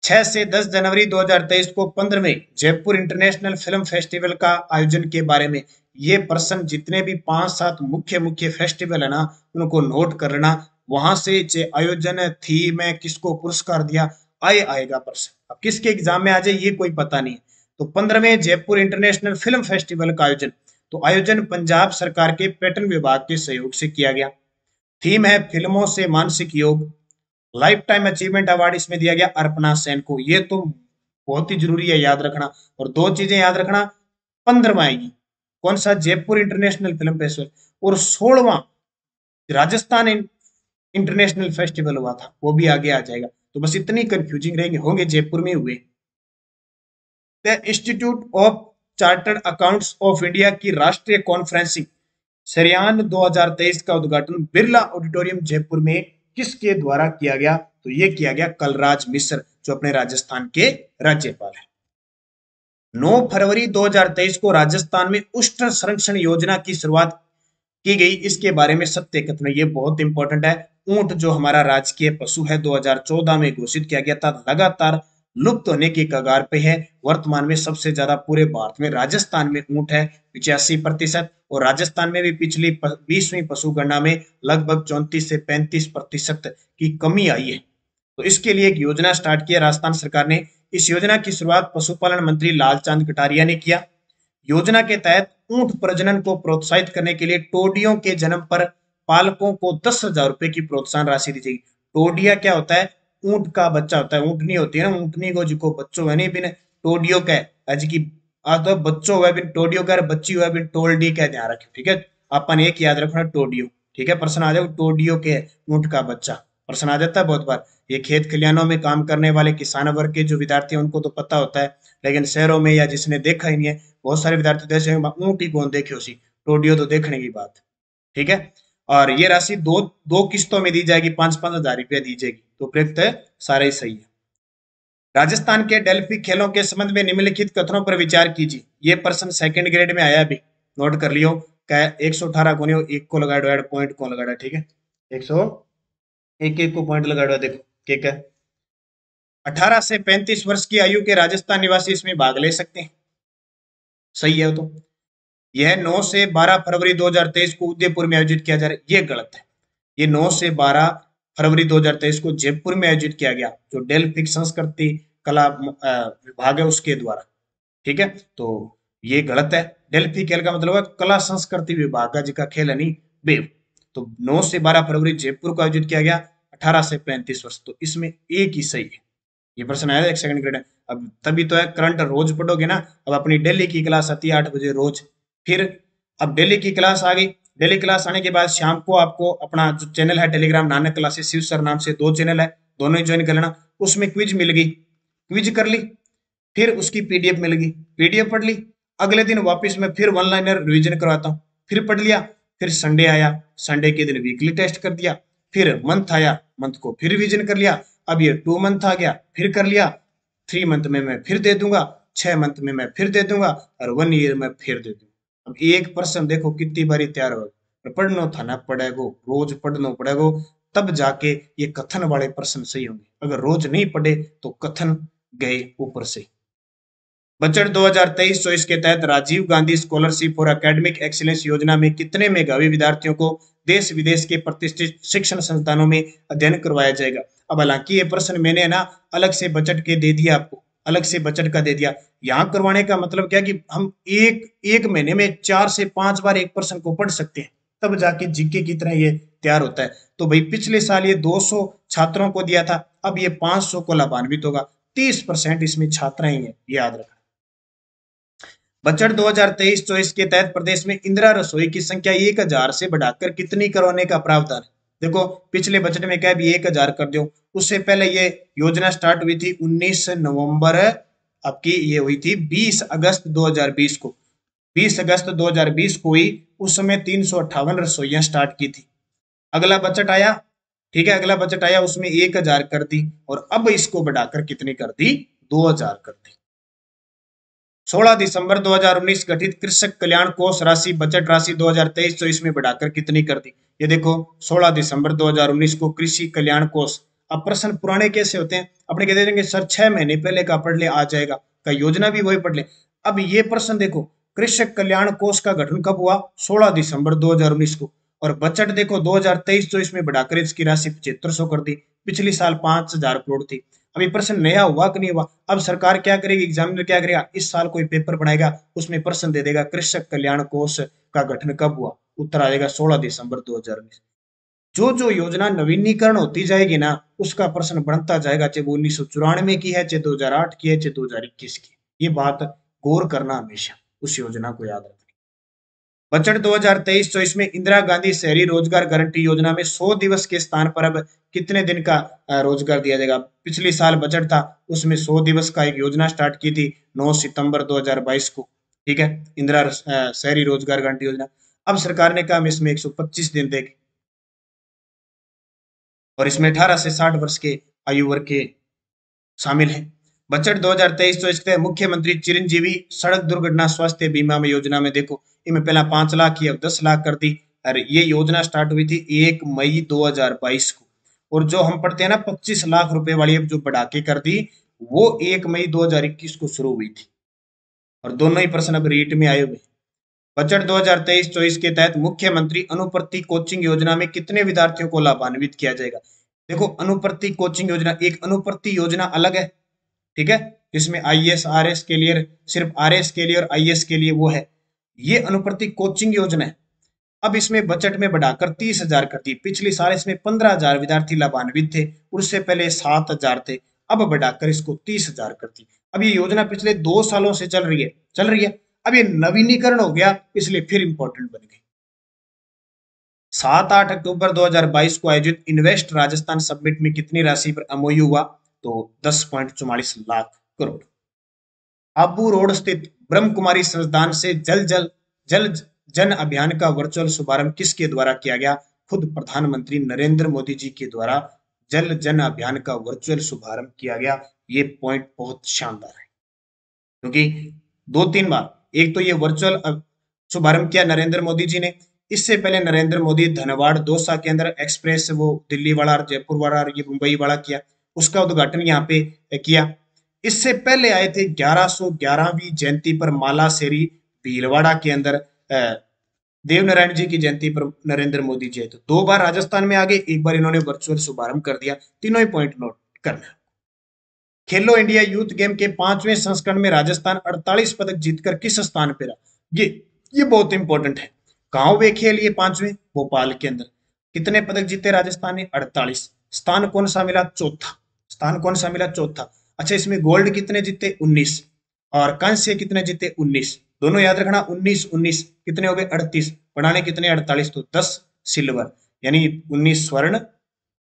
6 से 10 जनवरी 2023 को 15वें जयपुर इंटरनेशनल फिल्म फेस्टिवल का आयोजन के बारे में, ये प्रश्न जितने भी 5-7 मुख्य मुख्य फेस्टिवल है ना, उनको नोट कर लेना। वहां से आयोजन, थीम है, किसको पुरस्कार दिया, आएगा प्रश्न। अब किसके एग्जाम में आ जाए ये कोई पता नहीं है। तो 15वें जयपुर इंटरनेशनल फिल्म फेस्टिवल का आयोजन, तो आयोजन पंजाब सरकार के पर्यटन विभाग के सहयोग से किया गया। थीम है फिल्मों से मानसिक योग। लाइफ टाइम अचीवमेंट अवार्ड इसमें दिया गया अर्पणा सेन को। ये तो बहुत ही जरूरी है याद रखना। और दो चीजें याद रखना, 15वां आएगी कौन सा? Jaipur international film festival. और 16वां राजस्थान इंटरनेशनल फेस्टिवल हुआ था, वो भी आगे आ जाएगा। तो बस इतनी कंफ्यूजिंग रहेंगे, होंगे जयपुर में हुए। The institute of chartered accounts of India की राष्ट्रीय कॉन्फ्रेंसिंग सरियान 2023 का उद्घाटन बिरला ऑडिटोरियम जयपुर में किसके द्वारा किया गया? तो ये किया गया कलराज मिश्र, जो अपने राजस्थान के राज्यपाल हैं। 9 फरवरी 2023 को राजस्थान में उष्ण संरक्षण योजना की शुरुआत की गई, इसके बारे में सत्य कथन। ये बहुत इंपॉर्टेंट है। ऊंट जो हमारा राजकीय पशु है 2014 में घोषित किया गया था, लगातार लुप्त होने की कगार पे है। वर्तमान में सबसे ज्यादा पूरे भारत में राजस्थान में ऊंट है 85%, और राजस्थान में भी पिछली 20वीं पशु गणना में लगभग 34 से 35% की कमी आई है। तो इसके लिए एक योजना स्टार्ट किया राजस्थान सरकार ने। इस योजना की शुरुआत पशुपालन मंत्री लालचंद कटारिया ने किया। योजना के तहत ऊंट प्रजनन को प्रोत्साहित करने के लिए टोडियों के जन्म पर पालकों को 10,000 रुपए की प्रोत्साहन राशि दी जाएगी। टोडिया क्या होता है? ऊंट का बच्चा होता है, ऊंटनी होती है ना, ऊंटनी को जिको बच्चों है नहीं बिन टोडियो का आज की तो बच्चों हुआ बिन टोडियो का, बच्ची हुआ बिन टोल्डी का, ध्यान रखें, ठीक है। अपन एक याद रखना टोडियो, ठीक है। प्रश्न आ जाए टोडियो के ऊंट का बच्चा, प्रश्न आ जाता है बहुत बार। ये खेत खलिहानों में काम करने वाले किसान वर्ग के जो विद्यार्थी हैं उनको तो पता होता है, लेकिन शहरों में या जिसने देखा ही नहीं है, बहुत सारे विद्यार्थी जैसे ऊंट ही कौन देखे उसी, टोडियो तो देखने की बात, ठीक है। और ये राशि दो दो किस्तों में दी जाएगी, 5-5 हजार रुपया दी जाएगी। तो उपयुक्त है, सारा ही सही है। राजस्थान के डेल्फी खेलों के संबंध में निम्नलिखित कथनों पर विचार कीजिए। ये प्रश्न सेकंड ग्रेड में आया, भी नोट कर लियो। क्या 118 को नहीं, एक को लगा दो, ऐड पॉइंट को लगा दो, ठीक है। 101 को पॉइंट लगा दो, देखो ठीक है। 18 से 35 वर्ष की आयु के राजस्थान निवासी इसमें भाग ले सकते हैं, सही है। तो यह 9 से 12 फरवरी 2023 को उदयपुर में आयोजित किया जा रहा है, ये गलत है। ये 9 से 12 फरवरी 2023 को जयपुर में आयोजित किया गया, जो डेल्फिक संस्कृति कला विभाग है उसके द्वारा, ठीक है। तो ये गलत है। डेल्फी खेल का मतलब है कला संस्कृति विभाग का जिका खेल है नहीं बेव। तो 9 से 12 फरवरी जयपुर को आयोजित किया गया, 18 से 35 वर्ष, तो इसमें एक ही सही है। ये प्रश्न आया एक सेकंड ग्रेड है। अब तभी तो है, करंट रोज पढ़ोगे ना। अब अपनी डेली की क्लास आती है 8 बजे रोज, फिर अब डेली की क्लास आ गई, डेली क्लास आने के बाद शाम को आपको अपना जो चैनल है Telegram Nanak classes Shiv sir नाम से 2 चैनल है, दोनों ही ज्वाइन कर लेना। उसमें क्विज मिल गई, क्विज कर ली, फिर उसकी पीडीएफ मिल गई, पीडीएफ पढ़ ली। अगले दिन वापस मैं फिर वन लाइनर रिविजन करवाता हूँ, फिर पढ़ लिया। फिर संडे आया, संडे के दिन वीकली टेस्ट कर दिया। फिर मंथ आया, मंथ को फिर रिविजन कर लिया। अब ये 2 मंथ आ गया, फिर कर लिया। 3 मंथ में मैं फिर दे दूंगा, 6 मंथ में मैं फिर दे दूंगा, और 1 ईयर में फिर दे दूंगा। अब एक पर्सन देखो कितनी बारी तैयार हो, पढ़ना था ना पड़ेगो, रोज पढ़ना पड़ेगो, तब जाके ये कथन वाले पर्सन सही होंगे। अगर रोज नहीं पढ़े तो कथन गए ऊपर से। बजट 2023-24 के तहत Rajiv Gandhi scholarship for academic excellence योजना में कितने मेधावी विद्यार्थियों को देश विदेश के प्रतिष्ठित शिक्षण संस्थानों में अध्ययन करवाया जाएगा। अब हालांकि ये प्रश्न मैंने ना अलग से बजट के दे दिया आपको, अलग से बजट का दे दिया। यहाँ करवाने का मतलब क्या कि हम एक महीने में 4 से 5 बार एक प्रश्न को पढ़ सकते हैं, तब जाके जीके की तरह ये तैयार होता है। तो भाई पिछले साल ये 200 छात्रों को दिया था, अब ये 500 को लाभान्वित होगा। 30% इसमें छात्राएं हैं, याद रखना। बजट 2023-24 के तहत प्रदेश में इंदिरा रसोई की संख्या 1000 से बढ़ाकर कितनी करवाने का प्रावधान है। देखो पिछले बजट में क्या भी 1000 कर दो, उससे पहले ये योजना स्टार्ट हुई थी 19 नवंबर, आपकी ये हुई थी 20 अगस्त 2020 को, 20 अगस्त 2020 को ही उस समय 358 रसोइयां स्टार्ट की थी। अगला बजट आया, ठीक है, अगला बजट आया उसमें 1000 कर दी, और अब इसको बढ़ाकर कितनी कर दी, 2000 कर दी। 16 दिसंबर 2019 गठित कृषक कल्याण कोष राशि बजट राशि 2023-24 में बढ़ाकर कितनी कर दी। ये देखो 16 दिसंबर 2019 को कृषि कल्याण कोष। अब प्रश्न पुराने कैसे होते हैं, अपने कहते देंगे सर 6 महीने पहले का पढ़ ले आ जाएगा, का योजना भी वही पढ़ ले। अब ये प्रश्न देखो, कृषक कल्याण कोष का गठन कब हुआ, 16 दिसंबर 2019 को, और बजट देखो 2023-24 में बढ़ाकर इसकी राशि 7500 कर दी। पिछली साल 5000 करोड़ थी। अभी प्रश्न नया हुआ कि नहीं हुआ। अब सरकार क्या करेगी, एग्जामिनर क्या करेगा, इस साल कोई पेपर बनाएगा, उसमें प्रश्न दे देगा कृषक कल्याण कोष का गठन कब हुआ, उत्तर आएगा 16 दिसंबर 2019। जो जो योजना नवीनीकरण होती जाएगी ना, उसका प्रश्न बनता जाएगा, चाहे वो 1994 की है, चाहे 2008 की है, चाहे 2021 की। ये बात गौर करना हमेशा, उस योजना को याद रखना। बजट 2023-24 में इंदिरा गांधी शहरी रोजगार गारंटी योजना में 100 दिवस के स्थान पर अब कितने दिन का रोजगार दिया जाएगा। पिछली साल बजट था, उसमें 100 दिवस का एक योजना स्टार्ट की थी 9 सितंबर 2022 को, ठीक है, इंदिरा शहरी रोजगार गारंटी योजना। अब सरकार ने कहा हम इसमें 125 दिन देंगे, और इसमें 18 से 60 वर्ष के आयु वर्ग के शामिल हैं। बजट 2023-24 के मुख्यमंत्री चिरंजीवी सड़क दुर्घटना स्वास्थ्य बीमा में योजना में देखो, इनमें पहला 5 लाख की, अब 10 लाख कर दी। और ये योजना स्टार्ट हुई थी 1 मई 2022 को, और जो हम पढ़ते हैं ना 25 लाख रुपए वाली, अब जो बढ़ा के कर दी, वो 1 मई 2021 को शुरू हुई थी। और दोनों ही प्रश्न अब रीट में आए हुए। बजट 2023-24 के तहत मुख्यमंत्री अनुप्रति कोचिंग योजना में कितने विद्यार्थियों को लाभान्वित किया जाएगा। देखो अनुप्रति कोचिंग योजना, एक अनुप्रति योजना अलग है, ठीक है, जिसमें आईएएस आरएस के लिए, सिर्फ आरएस के लिए और आईएएस के लिए वो है। ये अनुप्रति कोचिंग योजना है। अब इसमें बजट में बढ़ाकर 30,000 कर दी। पिछली साल इसमें 15,000 विद्यार्थी लाभान्वित थे, उससे पहले 7,000 थे, अब बढ़ाकर इसको 30,000 कर दी। अब ये योजना पिछले 2 सालों से चल रही है। अब ये नवीनीकरण हो गया, इसलिए फिर इंपॉर्टेंट बन गई। 7-8 अक्टूबर 2022 को आयोजित इन्वेस्ट राजस्थान समिट में कितनी राशि पर एमओयू हुआ, तो 10.44 लाख करोड़। आबू रोड स्थित ब्रह्म कुमारी संस्थान से जल जन अभियान का वर्चुअल शुभारंभ किसके द्वारा किया गया, खुद प्रधानमंत्री नरेंद्र मोदी जी के द्वारा जल जन अभियान का वर्चुअल शुभारंभ किया गया। ये पॉइंट बहुत शानदार है, क्योंकि 2-3 बार, एक तो ये वर्चुअल शुभारंभ किया नरेंद्र मोदी जी ने, इससे पहले नरेंद्र मोदी धनबाद दौसा के अंदर एक्सप्रेस, वो दिल्ली वाला, जयपुर वाला, ये मुंबई वाला किया, उसका उद्घाटन यहाँ पे किया। इससे पहले आए थे 1111वीं जयंती पर माला शेरी भीलवाड़ा के अंदर, देवनारायण जी की जयंती पर नरेंद्र मोदी जी। तो 2 बार राजस्थान में आ गए, एक बार इन्होंने वर्चुअल शुभारंभ कर दिया। तीनों ही पॉइंट नोट करना। खेलो इंडिया यूथ गेम के 5वें संस्करण में राजस्थान 48 पदक जीतकर किस स्थान पर रहा। ये बहुत इंपॉर्टेंट है। कहाँ हुए खेल ये 5वें, भोपाल के अंदर। कितने पदक जीते राजस्थान ने, 48। स्थान कौन सा मिला, चौथा। स्थान कौन सा मिला, चौथा। अच्छा, इसमें गोल्ड कितने जीते, 19, और कांस्य कितने जीते, 19। दोनों याद रखना, 19 19 कितने हो गए, 38। बढ़ाने कितने 48, तो 10 सिल्वर, यानी 19 स्वर्ण,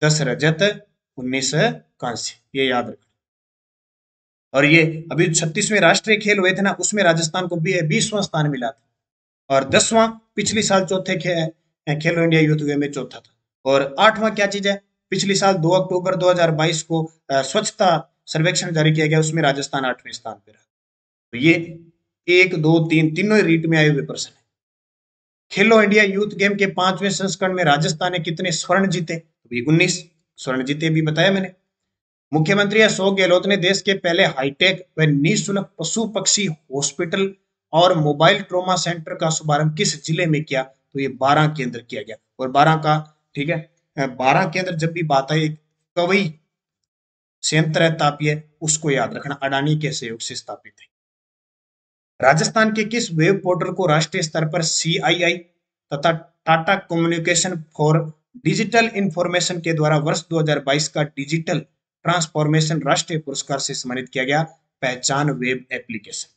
10 रजत, 19 कांस्य, ये याद रखना। और ये अभी 36वें राष्ट्रीय खेल हुए थे ना, उसमें राजस्थान को भी 20वां स्थान मिला था, और 10वां पिछली साल चौथे खेलो इंडिया यूथ गेम में चौथा था। और 8वां क्या चीज है, पिछली साल 2 अक्टूबर 2022 को स्वच्छता सर्वेक्षण जारी किया गया, उसमें राजस्थान 8वें स्थान पर रहा। तो ये 1, 2, 3 तीनों ही रीट में आए हुए प्रश्न है। खेलो इंडिया यूथ गेम के 5वें संस्करण में राजस्थान ने कितने स्वर्ण जीते, तो 19 स्वर्ण जीते, भी बताया मैंने। मुख्यमंत्री अशोक गहलोत ने देश के पहले हाईटेक व निःशुल्क पशु पक्षी हॉस्पिटल और मोबाइल ट्रोमा सेंटर का शुभारंभ किस जिले में किया, तो ये 12 केंद्र किया गया। और 12 का, ठीक है, 12 केंद्र जब भी बात है, कवई संयंत्र है तापीय, उसको याद रखना, अडानी के सहयोग से स्थापित है। राजस्थान के किस वेब पोर्टल को राष्ट्रीय स्तर पर सीआईआई तथा Tata communication for digital information के द्वारा वर्ष 2022 का डिजिटल ट्रांसफॉर्मेशन राष्ट्रीय पुरस्कार से सम्मानित किया गया? पहचान वेब एप्लीकेशन।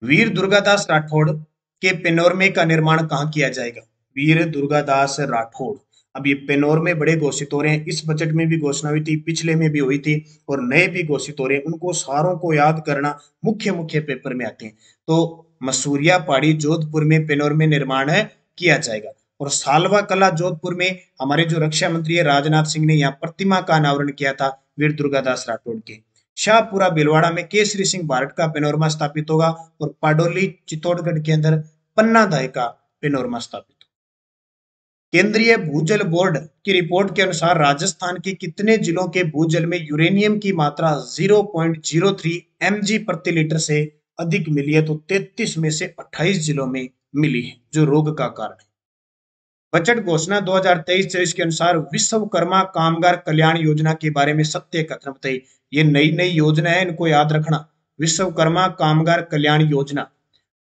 वीर दुर्गादास राठौड़ के पेनोरमे का निर्माण कहाँ किया जाएगा? वीर दुर्गादास राठौड़, अब ये पेनोरमे बड़े घोषित हो रहे हैं, इस बजट में भी घोषणा हुई थी, पिछले में भी हुई थी, और नए भी घोषित हो रहे हैं, उनको सारों को याद करना, मुख्य मुख्य पेपर में आते हैं। तो मसूरिया पहाड़ी जोधपुर में पेनोरमे निर्माण किया जाएगा। और सालवा कला जोधपुर में हमारे जो रक्षा मंत्री है राजनाथ सिंह ने यहाँ प्रतिमा का अनावरण किया था वीर दुर्गादास राठौड़ के। शाहपुरा भिलवाड़ा में केसरी सिंह भारत का पेनोरमा स्थापित होगा, और पाडोली चित्तौड़गढ़ के अंदर पन्ना दाय का पेनोरमा स्थापित होगा। केंद्रीय भूजल बोर्ड की रिपोर्ट के अनुसार राजस्थान के कितने जिलों के भूजल में यूरेनियम की मात्रा 0.03 mg प्रति लीटर से अधिक मिली है? तो 33 में से 28 जिलों में मिली है, जो रोग का कारण है। बजट घोषणा 2023-24 के अनुसार विश्वकर्मा कामगार कल्याण योजना के बारे में सत्य कथन बताइए। ये नई नई योजना है, इनको याद रखना। विश्वकर्मा कामगार कल्याण योजना,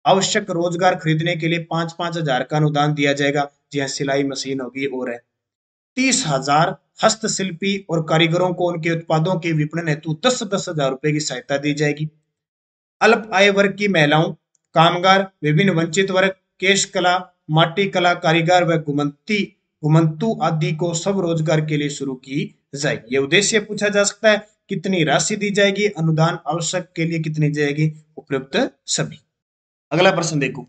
आवश्यक रोजगार खरीदने के लिए 5-5 हजार का अनुदान दिया जाएगा, जी हाँ, सिलाई मशीन होगी। और है 30,000 हस्तशिल्पी और कारीगरों को उनके उत्पादों के विपणन हेतु 10-10 हजार रुपए की सहायता दी जाएगी। अल्प आय वर्ग की महिलाओं, कामगार, विभिन्न वंचित वर्ग, केश कला, माटी कला कारीगर व घुमंतु आदि को सब रोजगार के लिए शुरू की जाएगी। ये उद्देश्य पूछा जा सकता है, कितनी राशि दी जाएगी, अनुदान आवश्यक के लिए कितनी जाएगी, उपयुक्त सभी। अगला प्रश्न देखो,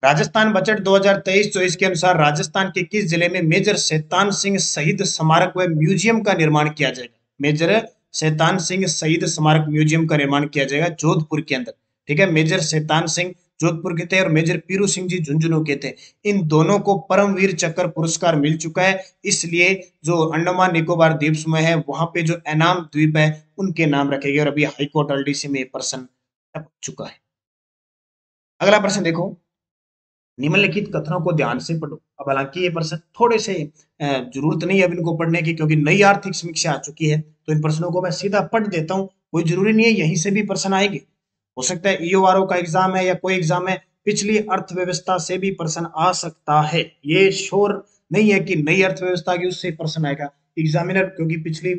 राजस्थान बजट 2023-24 के अनुसार राजस्थान के किस जिले में मेजर शैतान सिंह शहीद स्मारक व म्यूजियम का निर्माण किया जाएगा? मेजर शैतान सिंह शहीद स्मारक म्यूजियम का निर्माण किया जाएगा जोधपुर के अंदर। ठीक है, मेजर शैतान सिंह जोधपुर के थे और मेजर पीरू सिंह जी झुंझुनू के थे। इन दोनों को परमवीर चक्र पुरस्कार मिल चुका है, इसलिए जो अंडमान निकोबार द्वीप समूह है वहां पे जो एनाम द्वीप है उनके नाम रखे गए, और अभी हाईकोर्ट एलडीसी में प्रश्न टप चुका है। अगला प्रश्न देखो, निम्नलिखित कथनों को ध्यान से पढ़ो। अब हालांकि ये प्रश्न थोड़े से जरूरत नहीं है अब इनको पढ़ने की, क्योंकि नई आर्थिक समीक्षा आ चुकी है, तो इन प्रश्नों को मैं सीधा पढ़ देता हूँ। कोई जरूरी नहीं है यहीं से भी प्रश्न आएंगे, हो सकता है ईओआरओ का एग्जाम है या कोई एग्जाम है, पिछली अर्थव्यवस्था से भी प्रश्न आ सकता है। ये श्योर नहीं है कि नई अर्थव्यवस्था की उससे प्रश्न आएगा एग्जामिनर, क्योंकि पिछली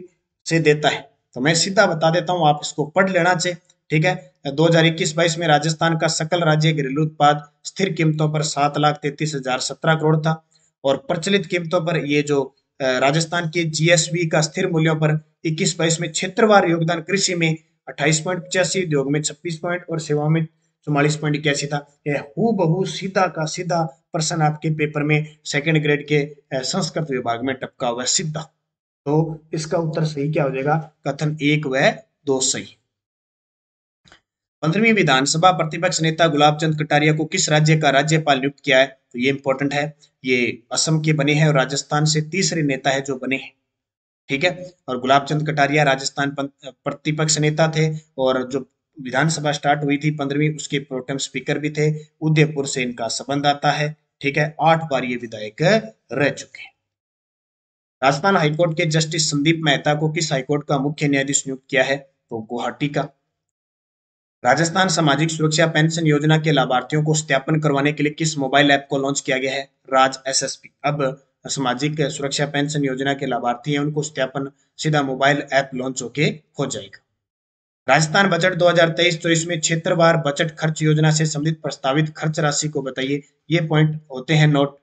से देता है। तो मैं सीधा बता देता हूँ, आप इसको पढ़ लेना चाहिए। ठीक है, 2021-22 में राजस्थान का सकल राज्य घरेलू उत्पाद स्थिर कीमतों पर 7,33,017 करोड़ था, और प्रचलित कीमतों पर ये जो राजस्थान के जीएसबी का स्थिर मूल्यों पर 21-22 में क्षेत्रवार योगदान कृषि में 28.85, उद्योग में 26 पॉइंट और सेवाओं में 44.81 था। यह हूबहू सीधा का सीधा प्रश्न आपके पेपर में सेकंड ग्रेड के संस्कृत विभाग में टपका हुआ सीधा। तो इसका उत्तर सही क्या हो जाएगा? कथन 1 व 2 सही। 15वीं विधानसभा प्रतिपक्ष नेता गुलाब चंद कटारिया को किस राज्य का राज्यपाल नियुक्त किया है? तो ये इंपॉर्टेंट है, ये असम के बने हैं और राजस्थान से तीसरे नेता है जो बने हैं। ठीक है, और गुलाब चंद कटारिया राजस्थान प्रतिपक्ष नेता थे, और जो विधानसभा स्टार्ट हुई थी 15वीं, उसके प्रोटेम स्पीकर भी थे। उदयपुर से इनका संबंध आता है। ठीक है, 8 बार ये विधायक रह चुके हैं। राजस्थान हाईकोर्ट के जस्टिस संदीप मेहता को किस हाईकोर्ट का मुख्य न्यायाधीश नियुक्त किया है? तो गुवाहाटी का। राजस्थान सामाजिक सुरक्षा पेंशन योजना के लाभार्थियों को सत्यापन करवाने के लिए किस मोबाइल ऐप को लॉन्च किया गया है? राज एसएसपी। अब सामाजिक सुरक्षा पेंशन योजना के लाभार्थी हैं, उनको सत्यापन सीधा मोबाइल ऐप लॉन्च होके हो जाएगा। राजस्थान बजट 2023-24 में क्षेत्रवार बजट खर्च योजना से संबंधित प्रस्तावित खर्च राशि को बताइए। ये पॉइंट होते हैं नोट।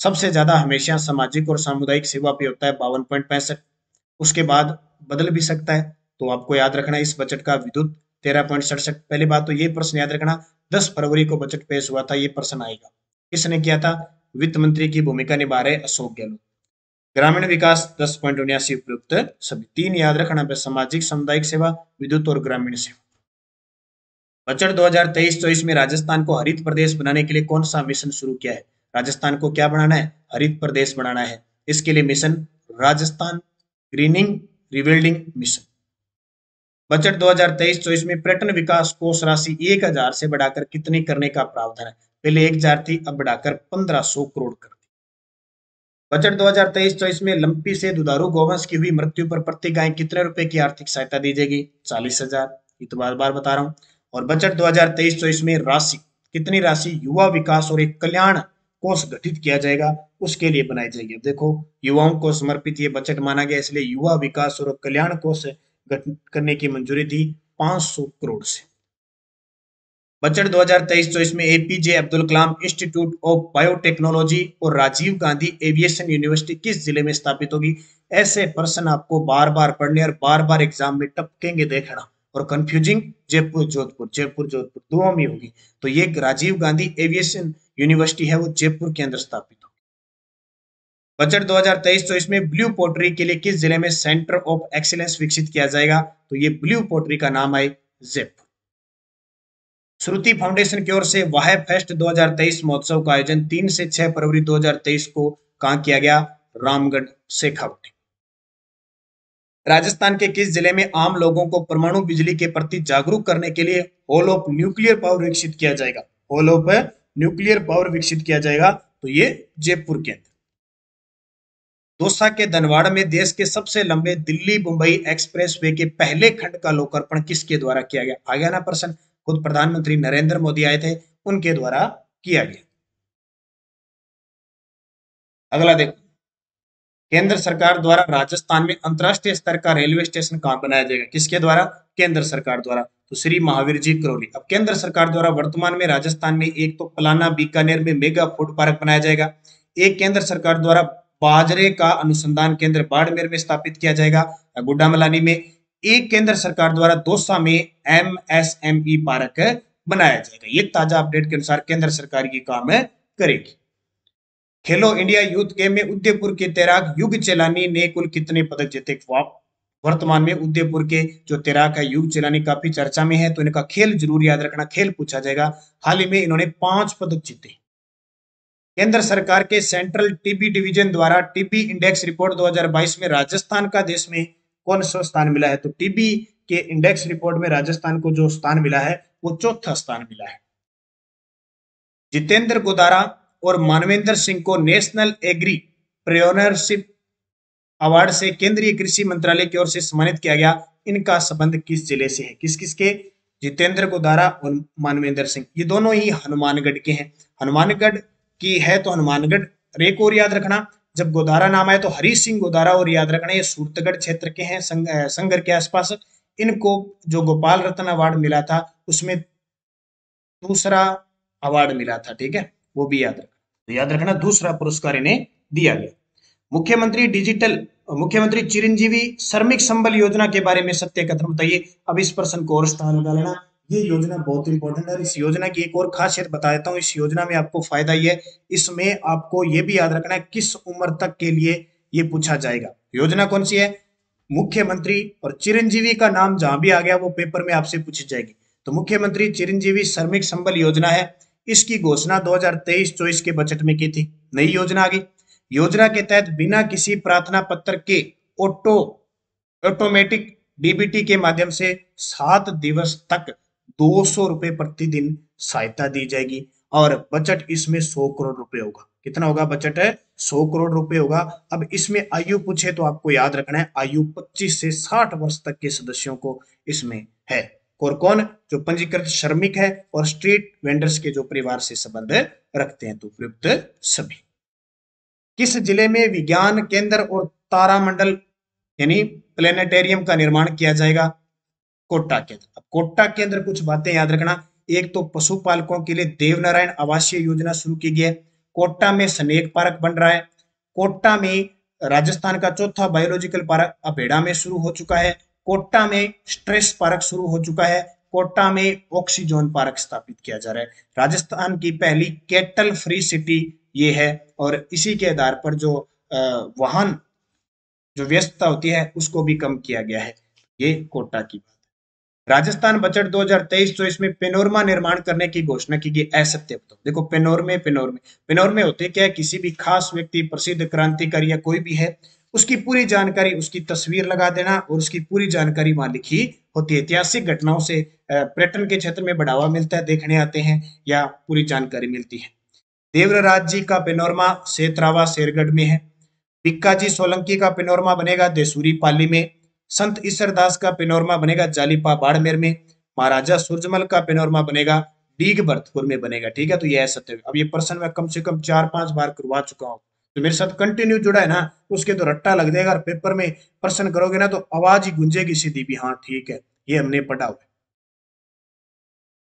सबसे ज्यादा हमेशा सामाजिक और सामुदायिक सेवा पे होता है 52.65। उसके बाद बदल भी सकता है, तो आपको याद रखना इस बजट का विद्युत 13.67। पहली बात तो ये प्रश्न याद रखना, 10 फरवरी को बजट पेश हुआ था, ये प्रश्न आएगा। किसने किया था? वित्त मंत्री की भूमिका निभा रहे अशोक गहलोत। ग्रामीण विकास 10.79 उपयुक्त सभी। तीन याद रखना पे, सामाजिक सामुदायिक सेवा, विद्युत और ग्रामीण सेवा। बजट 2023-24 में राजस्थान को हरित प्रदेश बनाने के लिए कौन सा मिशन शुरू किया है? राजस्थान को क्या बनाना है? हरित प्रदेश बनाना है। इसके लिए mission Rajasthan grinning rebuilding mission. Budget 2023-24 में पर्यटन विकास कोष राशि 1000 से बढ़ाकर कितनी करने का प्रावधान है? पहले 1000 थी, अब बढ़ाकर 1500 करोड़ कर दी। बजट 2023-24 में लंपी से दुधारू गौवंश की हुई मृत्यु पर प्रति गाय कितने रुपए की आर्थिक सहायता दी जाएगी? 40,000। ये तो बार बार बता रहा हूँ। और बजट 2023-24 में राशि, कितनी राशि युवा विकास और एक कल्याण कोष गठित किया जाएगा, उसके लिए बनाई जाएगी। अब देखो, युवाओं को समर्पित ये बजट माना गया, इसलिए युवा विकास और कल्याण कोष गठित करने की मंजूरी दी 500 करोड़ से। बजट 2023-24 में APJ Abdul Kalam institute of biotechnology और राजीव गांधी एविएशन यूनिवर्सिटी किस जिले में स्थापित होगी? ऐसे प्रश्न आपको बार बार पढ़ने और बार बार एग्जाम में टपकेंगे देखना। और कंफ्यूजिंग, जयपुर जोधपुर, जयपुर जोधपुर दो में होगी। तो ये राजीव गांधी एविएशन यूनिवर्सिटी है, वो जयपुर के अंदर स्थापित होगी। बजट 2023-24 में ब्लू पोर्ट्री के लिए किस जिले में सेंटर ऑफ एक्सीलेंस विकसित किया जाएगा? तो ये ब्लू पोर्ट्री का नाम है जयपुर। श्रुति फाउंडेशन की ओर से वाह फेस्ट 2023 महोत्सव का आयोजन 3 से 6 फरवरी 2023 को कहां किया गया? रामगढ़ शेखावटी। राजस्थान के किस जिले में आम लोगों को परमाणु बिजली के प्रति जागरूक करने के लिए हॉल ऑफ न्यूक्लियर पावर विकसित किया जाएगा? हॉल ऑफ न्यूक्लियर पावर विकसित किया जाएगा, तो ये जयपुर के अंदर। दौसा के धनवाड़ में देश के सबसे लंबे दिल्ली मुंबई एक्सप्रेसवे के पहले खंड का लोकार्पण किसके द्वारा किया गया? आ गया ना प्रश्न, खुद प्रधानमंत्री नरेंद्र मोदी आए थे, उनके द्वारा किया गया। अगला देखो, केंद्र सरकार द्वारा राजस्थान में अंतरराष्ट्रीय स्तर का रेलवे स्टेशन कहां बनाया जाएगा? किसके द्वारा? केंद्र सरकार द्वारा। तो श्री महावीर जी करौली। अब केंद्र सरकार द्वारा वर्तमान में राजस्थान में एक तो पलाना बीकानेर में मेगा फूड पार्क बनाया जाएगा, एक केंद्र सरकार द्वारा बाजरे का अनुसंधान केंद्र बाड़मेर में स्थापित किया जाएगा, गुड्डामलानी में। एक केंद्र सरकार द्वारा दौसा में एमएसएमई पार्क बनाया जाएगा। ये ताजा अपडेट के अनुसार केंद्र सरकार ये काम करेगी। खेलो इंडिया यूथ गेम में उदयपुर के तैराक युग चेलानी ने कुल कितने पदक जीते? वर्तमान में उदयपुर के जो तैराक है युग चेलानी काफी चर्चा में है, तो इनका खेल जरूर याद रखना, खेल पूछा जाएगा। हाल ही में इन्होंने 5 पदक जीते। केंद्र सरकार के सेंट्रल टीबी डिवीजन द्वारा टीबी इंडेक्स रिपोर्ट 2022 में राजस्थान का देश में कौन सा स्थान मिला है? तो टीबी के इंडेक्स रिपोर्ट में राजस्थान को जो स्थान मिला है वो 4था स्थान मिला है। जितेंद्र गोदारा और मानवेंद्र सिंह को नेशनल एग्री प्रेन्योरशिप अवार्ड से केंद्रीय कृषि मंत्रालय की ओर से सम्मानित किया गया। इनका संबंध किस जिले से है? किस किस के? जितेंद्र गोदारा और मानवेंद्र सिंह, ये दोनों ही हनुमानगढ़ के हैं। हनुमानगढ़ की है तो हनुमानगढ़ रेक और याद रखना। जब गोदारा नाम आए तो हरी सिंह गोदारा और याद रखना, ये सूरतगढ़ क्षेत्र के हैं, संगर के आसपास। इनको जो गोपाल रत्न अवार्ड मिला था उसमें दूसरा अवार्ड मिला था, ठीक है, वो भी याद रखना। तो याद रखना दूसरा पुरस्कार इन्हें दिया गया। मुख्यमंत्री चिरंजीवी श्रमिक संबल योजना के बारे में सत्य कथन बताइए। अब इस प्रश्न को और स्थान लगा लेना, ये योजना बहुत इंपॉर्टेंट है। इस योजना की एक और खासियत बता देता हूँ। इस योजना में आपको फायदा ये है, इसमें आपको ये भी याद रखना है किस उम्र तक के लिए ये पूछा जाएगा। योजना कौन सी है? मुख्यमंत्री और चिरंजीवी का नाम जहां भी आ गया वो पेपर में आपसे पूछी जाएगी। तो मुख्यमंत्री चिरंजीवी श्रमिक संबल योजना है। इसकी घोषणा 2023-24 के बजट में की थी। नई योजना आ गई। योजना के तहत बिना किसी प्रार्थना पत्र के ऑटोमेटिक डीबीटी के माध्यम से 7 दिवस तक 200 रुपए प्रतिदिन सहायता दी जाएगी। और बजट इसमें 100 करोड़ रुपए होगा। कितना होगा? बजट है 100 करोड़ रुपए होगा। अब इसमें आयु पूछे तो आपको याद रखना है, आयु 25 से 60 वर्ष तक के सदस्यों को इसमें है। और कौन? जो पंजीकृत श्रमिक है और स्ट्रीट वेंडर्स के जो परिवार से संबंध रखते हैं, तो उपयुक्त सभी। किस जिले में विज्ञान केंद्र और तारामंडल यानी प्लेनेटेरियम का निर्माण किया जाएगा? कोटा केंद्र। अब कोटा के अंदर कुछ बातें याद रखना। एक तो पशुपालकों के लिए देवनारायण आवासीय योजना शुरू की गई है। कोटा में स्नेक पार्क बन रहा है। कोटा में राजस्थान का चौथा बायोलॉजिकल पार्क अभेड़ा में शुरू हो चुका है। कोटा में स्ट्रेस पार्क शुरू हो चुका है। कोटा में ऑक्सीजोन पार्क स्थापित किया जा रहा है। राजस्थान की पहली कैटल फ्री सिटी ये है। और इसी के आधार पर जो वाहन जो व्यस्तता होती है उसको भी कम किया गया है। ये कोटा की बात है। राजस्थान बजट 2023-24 में पेनोरमा निर्माण करने की घोषणा की गई। असत्य बताओ। देखो पेनोरमे होते क्या है, किसी भी खास व्यक्ति, प्रसिद्ध क्रांतिकारी या कोई भी है, उसकी पूरी जानकारी, उसकी तस्वीर लगा देना और उसकी पूरी जानकारी वहां लिखी होती है। ऐतिहासिक घटनाओं से पर्यटन के क्षेत्र में बढ़ावा मिलता है, देखने आते हैं या पूरी जानकारी मिलती है। देवराज जी का पेनोरमा सेतरावा शेरगढ़ में है। भिक्काजी सोलंकी का पेनोरमा बनेगा देसूरी पाली में। संत ईसरदास का पेनोरमा बनेगा जालीपा बाड़मेर में। महाराजा सूरजमल का पेनोरमा बनेगा डीग भरतपुर में बनेगा। ठीक है, तो ये है सत्य। अब ये प्रश्न मैं कम से कम 4-5 बार करवा चुका हूँ, तो मेरे साथ कंटिन्यू जुड़ा है ना, तो उसके तो रट्टा लग जाएगा। और पेपर में प्रश्न करोगे ना तो आवाज ही गूंजेगी सीधी भी, हाँ ठीक है ये हमने पढ़ा हुआ है।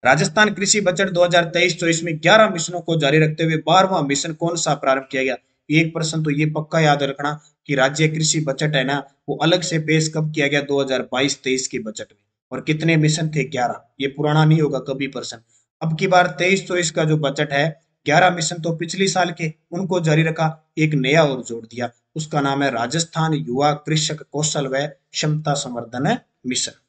राजस्थान कृषि बजट 2023-24 में 11 मिशनों को जारी रखते हुए 12वां मिशन कौन सा प्रारंभ किया गया। एक प्रश्न तो ये पक्का याद रखना कि राज्य कृषि बजट है ना, वो अलग से पेश कब किया गया, 2022-23 के बजट में। और कितने मिशन थे, 11। ये पुराना नहीं होगा कभी प्रश्न। अब की बार 23-24 का जो बजट है, 11 मिशन तो पिछली साल के, उनको जारी रखा, एक नया और जोड़ दिया। उसका नाम है राजस्थान युवा कृषक कौशल व क्षमता संवर्धन मिशन।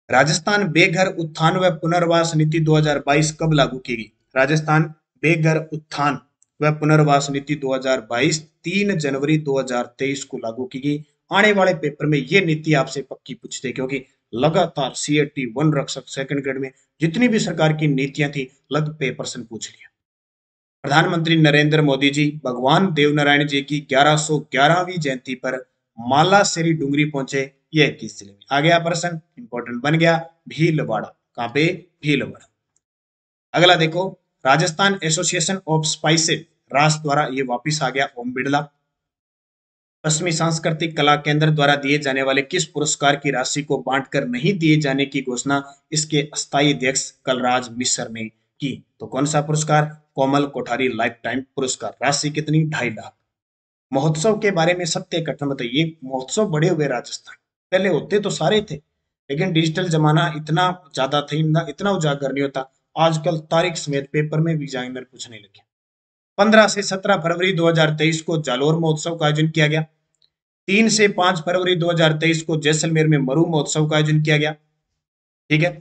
राजस्थान बेघर उत्थान व पुनर्वास नीति 2022 कब लागू की गई। राजस्थान बेघर उत्थान व पुनर्वास नीति 2022 3 जनवरी 2023 को लागू की गई। आने वाले पेपर में ये नीति आपसे पक्की पूछते, क्योंकि लगातार CAT 1 रक्षक सेकंड ग्रेड में जितनी भी सरकार की नीतियां थी लग पे प्रश्न पूछ लिया। प्रधानमंत्री नरेंद्र मोदी जी भगवान देवनारायण जी की 1111वीं जयंती पर मालासेरी डूंगरी पहुंचे। यह किस जिले में। आ गया प्रश्न, इंपॉर्टेंट बन गया, भीलवाड़ा। कहां पे, भीलवाड़ा। अगला देखो, राजस्थान एसोसिएशन ऑफ स्पाइसेस रास द्वारा ये वापिस आ गया ओम बिड़ला। पश्चिमी सांस्कृतिक कला केंद्र द्वारा दिए जाने वाले किस पुरस्कार की राशि को बांटकर नहीं दिए जाने की घोषणा इसके अस्थायी अध्यक्ष कलराज मिश्र ने की। तो कौन सा पुरस्कार, कोमल कोठारी लाइफ टाइम पुरस्कार। राशि कितनी, 2.5 लाख। महोत्सव के बारे में सत्य कथन बताइए। महोत्सव बड़े हुए राजस्थान, पहले होते तो सारे थे, लेकिन डिजिटल जमाना इतना ज्यादा था, इतना उजागर नहीं होता। आजकल तारीख समेत पेपर में भी एग्जामिनर पूछने लगे। 15 से 17 फरवरी 2023 को जालोर महोत्सव का आयोजन किया गया। 3 से 5 फरवरी 2023 को जैसलमेर में मरु महोत्सव का आयोजन किया गया। ठीक है।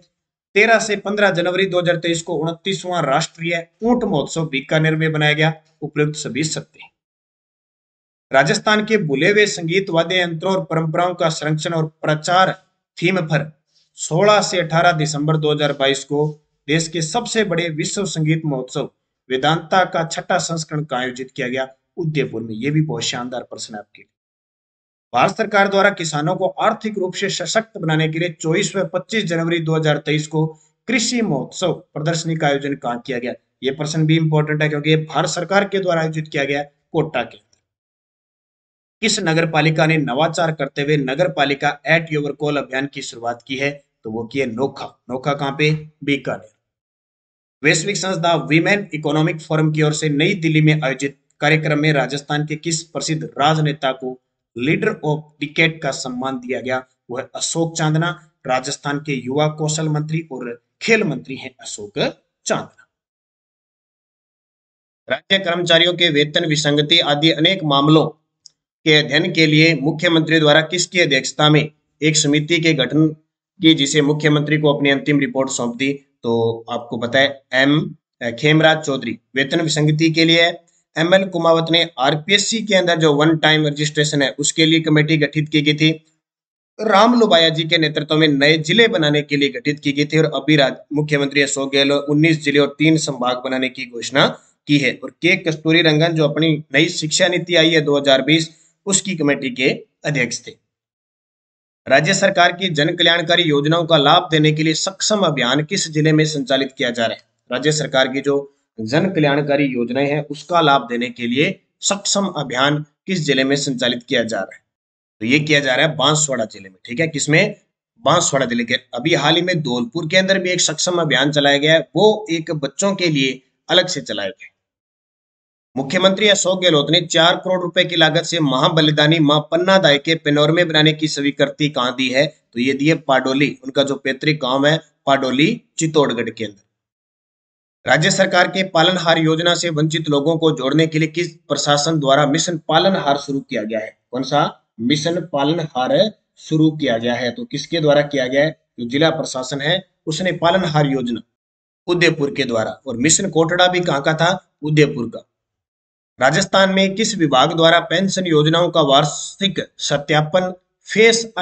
13 से 15 जनवरी 2023 को 29वां राष्ट्रीय ऊंट महोत्सव बीकानेर में बनाया गया। उपयुक्त सभी सत्य हैं। राजस्थान के भूले हुए संगीत वाद्य यंत्रों और परंपराओं का संरक्षण और प्रचार थीम पर 16 से 18 दिसंबर 2022 को देश के सबसे बड़े विश्व संगीत महोत्सव वेदांता का 6ठा संस्करण का आयोजित किया गया उदयपुर में। यह भी बहुत शानदार प्रश्न है आपके लिए। भारत सरकार द्वारा किसानों को आर्थिक रूप से सशक्त बनाने के लिए 24 व 25 जनवरी 2023 को कृषि महोत्सव प्रदर्शनी का आयोजन कहाँ किया गया। यह प्रश्न भी इंपॉर्टेंट है, क्योंकि ये भारत सरकार के द्वारा आयोजित किया गया कोटा के। किस नगर पालिका ने नवाचार करते हुए नगर पालिका एट योर कॉल अभियान की शुरुआत की है। तो वो की है नोखा। नोखा कहाँ पे, बीकानेर। वैश्विक संस्था वीमेन इकोनॉमिक फोरम की ओर से नई दिल्ली में आयोजित कार्यक्रम में राजस्थान के किस प्रसिद्ध राजनेता को लीडर ऑफ डिकेड का सम्मान दिया गया। वह अशोक चांदना। राजस्थान के युवा कौशल मंत्री और खेल मंत्री हैं अशोक चांदना। राज्य कर्मचारियों के वेतन विसंगति आदि अनेक मामलों के अध्ययन के लिए मुख्यमंत्री द्वारा किसकी अध्यक्षता में एक समिति के गठन की, जिसे मुख्यमंत्री को अपनी अंतिम रिपोर्ट सौंप दी। तो आपको पता है एम खेमराज चौधरी वेतन विसंगति के लिए। ML कुमावत ने RPSC के अंदर जो वन टाइम रजिस्ट्रेशन है उसके लिए कमेटी गठित की गई थी। राम लुबाया जी के नेतृत्व में नए जिले बनाने के लिए गठित की गई थी। और अभी मुख्यमंत्री अशोक गहलोत 19 जिले और 3 संभाग बनाने की घोषणा की है। और के कस्तूरी रंगन जो अपनी नई शिक्षा नीति आई है 2020 उसकी कमेटी के अध्यक्ष थे। राज्य सरकार की जन कल्याणकारी योजनाओं का लाभ देने के लिए सक्षम अभियान किस जिले में संचालित किया जा रहा है। राज्य सरकार की जो जन कल्याणकारी योजनाएं हैं उसका लाभ देने के लिए सक्षम अभियान किस जिले में संचालित किया जा रहा है। तो ये किया जा रहा है बांसवाड़ा जिले में। ठीक है, किसमें, बांसवाड़ा जिले के। अभी हाल ही में धौलपुर के अंदर भी एक सक्षम अभियान चलाया गया है, वो एक बच्चों के लिए अलग से चलाया गया है। मुख्यमंत्री अशोक गहलोत ने 4 करोड़ रुपए की लागत से महाबलिदानी मां पन्ना दाई के पेनोरमे बनाने की स्वीकृति कहाँ दी है, तो ये दी है पाडोली, उनका जो पैतृक गांव है पाडोली चित्तौड़गढ़ के अंदर। राज्य सरकार के पालनहार योजना से वंचित लोगों को जोड़ने के लिए किस प्रशासन द्वारा मिशन पालनहार शुरू किया गया है? कौन सा मिशन पालनहार शुरू किया गया है? तो किसके द्वारा किया गया है? जो जिला प्रशासन है उसने पालनहार योजना उदयपुर के द्वारा, और मिशन कोटड़ा भी कहाँ का था? उदयपुर का। राजस्थान में किस विभाग द्वारा पेंशन योजनाओं का वार्षिक सत्यापन फेस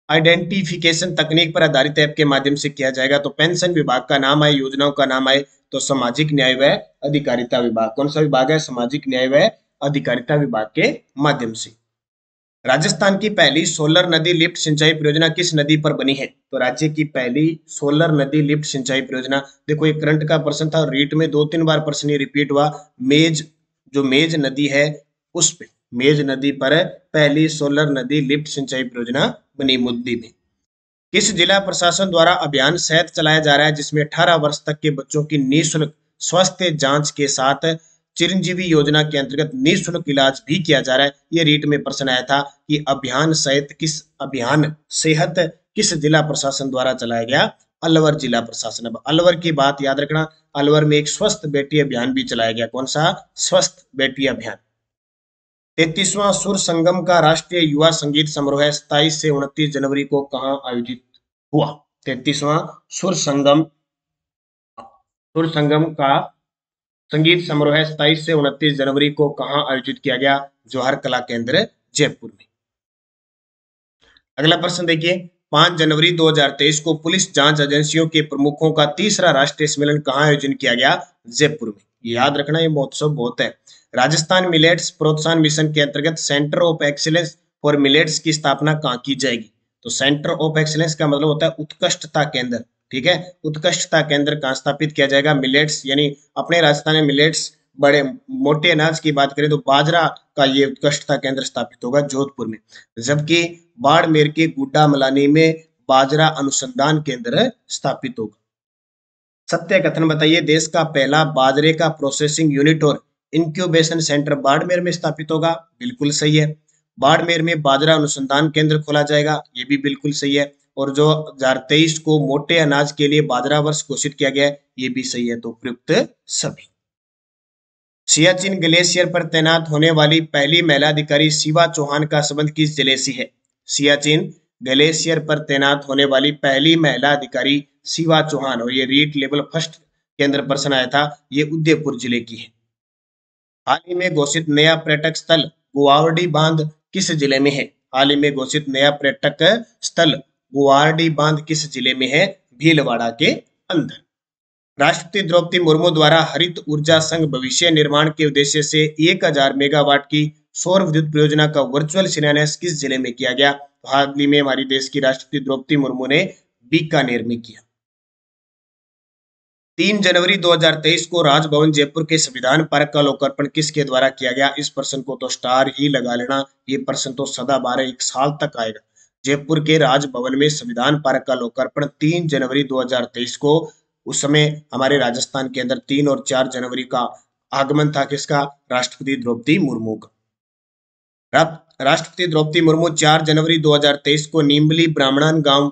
आइडेंटिफिकेशन तकनीक पर आधारित ऐप के माध्यम से किया जाएगा? तो पेंशन विभाग का नाम आए, योजनाओं का नाम आए तो सामाजिक न्याय व अधिकारिता विभाग। कौन सा विभाग है? सामाजिक न्याय व अधिकारिता विभाग के माध्यम से। राजस्थान की पहली सोलर नदी लिफ्ट सिंचाई परियोजना किस नदी पर बनी है? तो राज्य की पहली सोलर नदी लिफ्ट सिंचाई परियोजना, देखो ये करंट का प्रश्न था, रीट में 2-3 बार प्रश्न ये रिपीट हुआ। मेज, जो मेज नदी है उस पे, मेज नदी पर पहली सोलर नदी लिफ्ट सिंचाई परियोजना बनी मुद्दी में। किस जिला प्रशासन द्वारा अभियान सेहत चलाया जा रहा है जिसमें 18 वर्ष तक के बच्चों की निःशुल्क स्वास्थ्य जांच के साथ चिरंजीवी योजना के अंतर्गत निःशुल्क इलाज भी किया जा रहा है? ये रीट में प्रश्न आया था कि अभियान सेहत किस जिला प्रशासन द्वारा चलाया गया? अलवर जिला प्रशासन। अब अलवर की बात याद रखना, अलवर में एक स्वस्थ बेटी अभियान भी चलाया गया। कौन सा? स्वस्थ बेटी अभियान। 33वां सुर संगम का राष्ट्रीय युवा संगीत समारोह 27 से 29 जनवरी को कहाँ आयोजित हुआ? 33वां सुर संगम का संगीत समारोह 27 से 29 जनवरी को कहाँ आयोजित किया गया? जवाहर कला केंद्र जयपुर में। अगला प्रश्न देखिए, 5 जनवरी 2023 को पुलिस जांच एजेंसियों के प्रमुखों का तीसरा राष्ट्रीय सम्मेलन कहाँ आयोजन किया गया? जयपुर में। याद रखना ये महोत्सव बहुत है। राजस्थान मिलेट्स प्रोत्साहन मिशन के अंतर्गत centre of excellence for millets की स्थापना कहाँ की जाएगी? तो सेंटर ऑफ एक्सीलेंस का मतलब होता है उत्कृष्टता केंद्र, ठीक है। उत्कृष्टता केंद्र कहाँ स्थापित किया जाएगा? मिलेट्स, यानी अपने राजस्थान में मिलेट्स बड़े मोटे अनाज की बात करें तो बाजरा का ये उत्कृष्टता केंद्र स्थापित होगा जोधपुर में। जबकि बाड़मेर के गुड्डा मलानी में बाजरा अनुसंधान केंद्र स्थापित होगा। सत्य कथन बताइए, देश का पहला बाजरे का प्रोसेसिंग यूनिट और इंक्यूबेशन सेंटर बाड़मेर में स्थापित होगा। बिल्कुल सही है। बाड़मेर में बाजरा अनुसंधान केंद्र खोला जाएगा, ये भी बिल्कुल सही है। और जो 2023 को मोटे अनाज के लिए बाजरा वर्ष घोषित किया गया है, ये भी सही है। तो प्रयुक्त सभी। सियाचिन ग्लेशियर पर तैनात होने वाली पहली महिला अधिकारी शिवा चौहान का संबंध किस जिले से है? सियाचिन ग्लेशियर पर तैनात होने वाली पहली महिला अधिकारी शिवा चौहान, और ये रीट लेवल फर्स्ट के अंदर प्रश्न आया था, ये उदयपुर जिले की है। हाल ही में घोषित नया पर्यटक स्थल गुवाहाटी बांध किस जिले में है? हाल ही में घोषित नया पर्यटक स्थल गुवाहाटी बांध किस जिले में है? भीलवाड़ा के अंदर। राष्ट्रपति द्रौपदी मुर्मू द्वारा हरित ऊर्जा संघ भविष्य निर्माण के उद्देश्य से 1000 मेगावाट की सौर विद्युत परियोजना का वर्चुअल शिलान्यास किस जिले में किया गया? हाल ही में हमारी देश की राष्ट्रपति द्रौपदी मुर्मू ने बीकानेर में किया। 3 जनवरी 2023 को राजभवन जयपुर के संविधान पार्क का लोकार्पण किसके द्वारा किया गया? इस प्रश्न को तो स्टार ही लगा लेना, ये प्रश्न तो सदाबहार 1 साल तक आएगा। जयपुर के राजभवन में संविधान पार्क का लोकार्पण 3 जनवरी 2023 को, उस समय हमारे राजस्थान के अंदर 3 और 4 जनवरी का आगमन था किसका? राष्ट्रपति द्रौपदी मुर्मू का। राष्ट्रपति द्रौपदी मुर्मू 4 जनवरी 2023 को नीमली ब्राह्मणन गांव,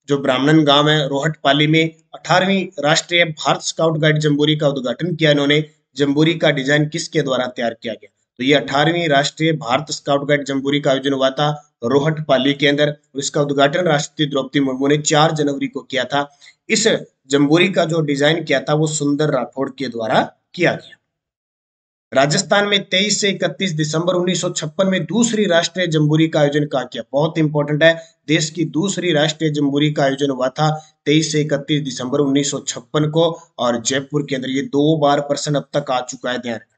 जो ब्राह्मणन गांव है रोहटपाली में 18वीं राष्ट्रीय भारत स्काउट गाइड जम्बूरी का उद्घाटन किया इन्होंने। जम्बूरी का डिजाइन किसके द्वारा तैयार किया गया? तो ये 18वीं राष्ट्रीय भारत स्काउट गाइड जम्बूरी का आयोजन हुआ था रोहटपाली के अंदर, और इसका उद्घाटन राष्ट्रपति द्रौपदी मुर्मू ने 4 जनवरी को किया था। इस जम्बूरी का जो डिजाइन किया था वो सुंदर राठौड़ के द्वारा किया गया। राजस्थान में 23 से 31 दिसंबर 1956 में दूसरी राष्ट्रीय जम्बूरी का आयोजन कहाँ किया? बहुत इंपॉर्टेंट है, देश की दूसरी राष्ट्रीय जम्बूरी का आयोजन हुआ था 23 से 31 दिसंबर 1956 को, और जयपुर के अंदर। ये 2 बार प्रश्न अब तक आ चुका है, ध्यान रखना।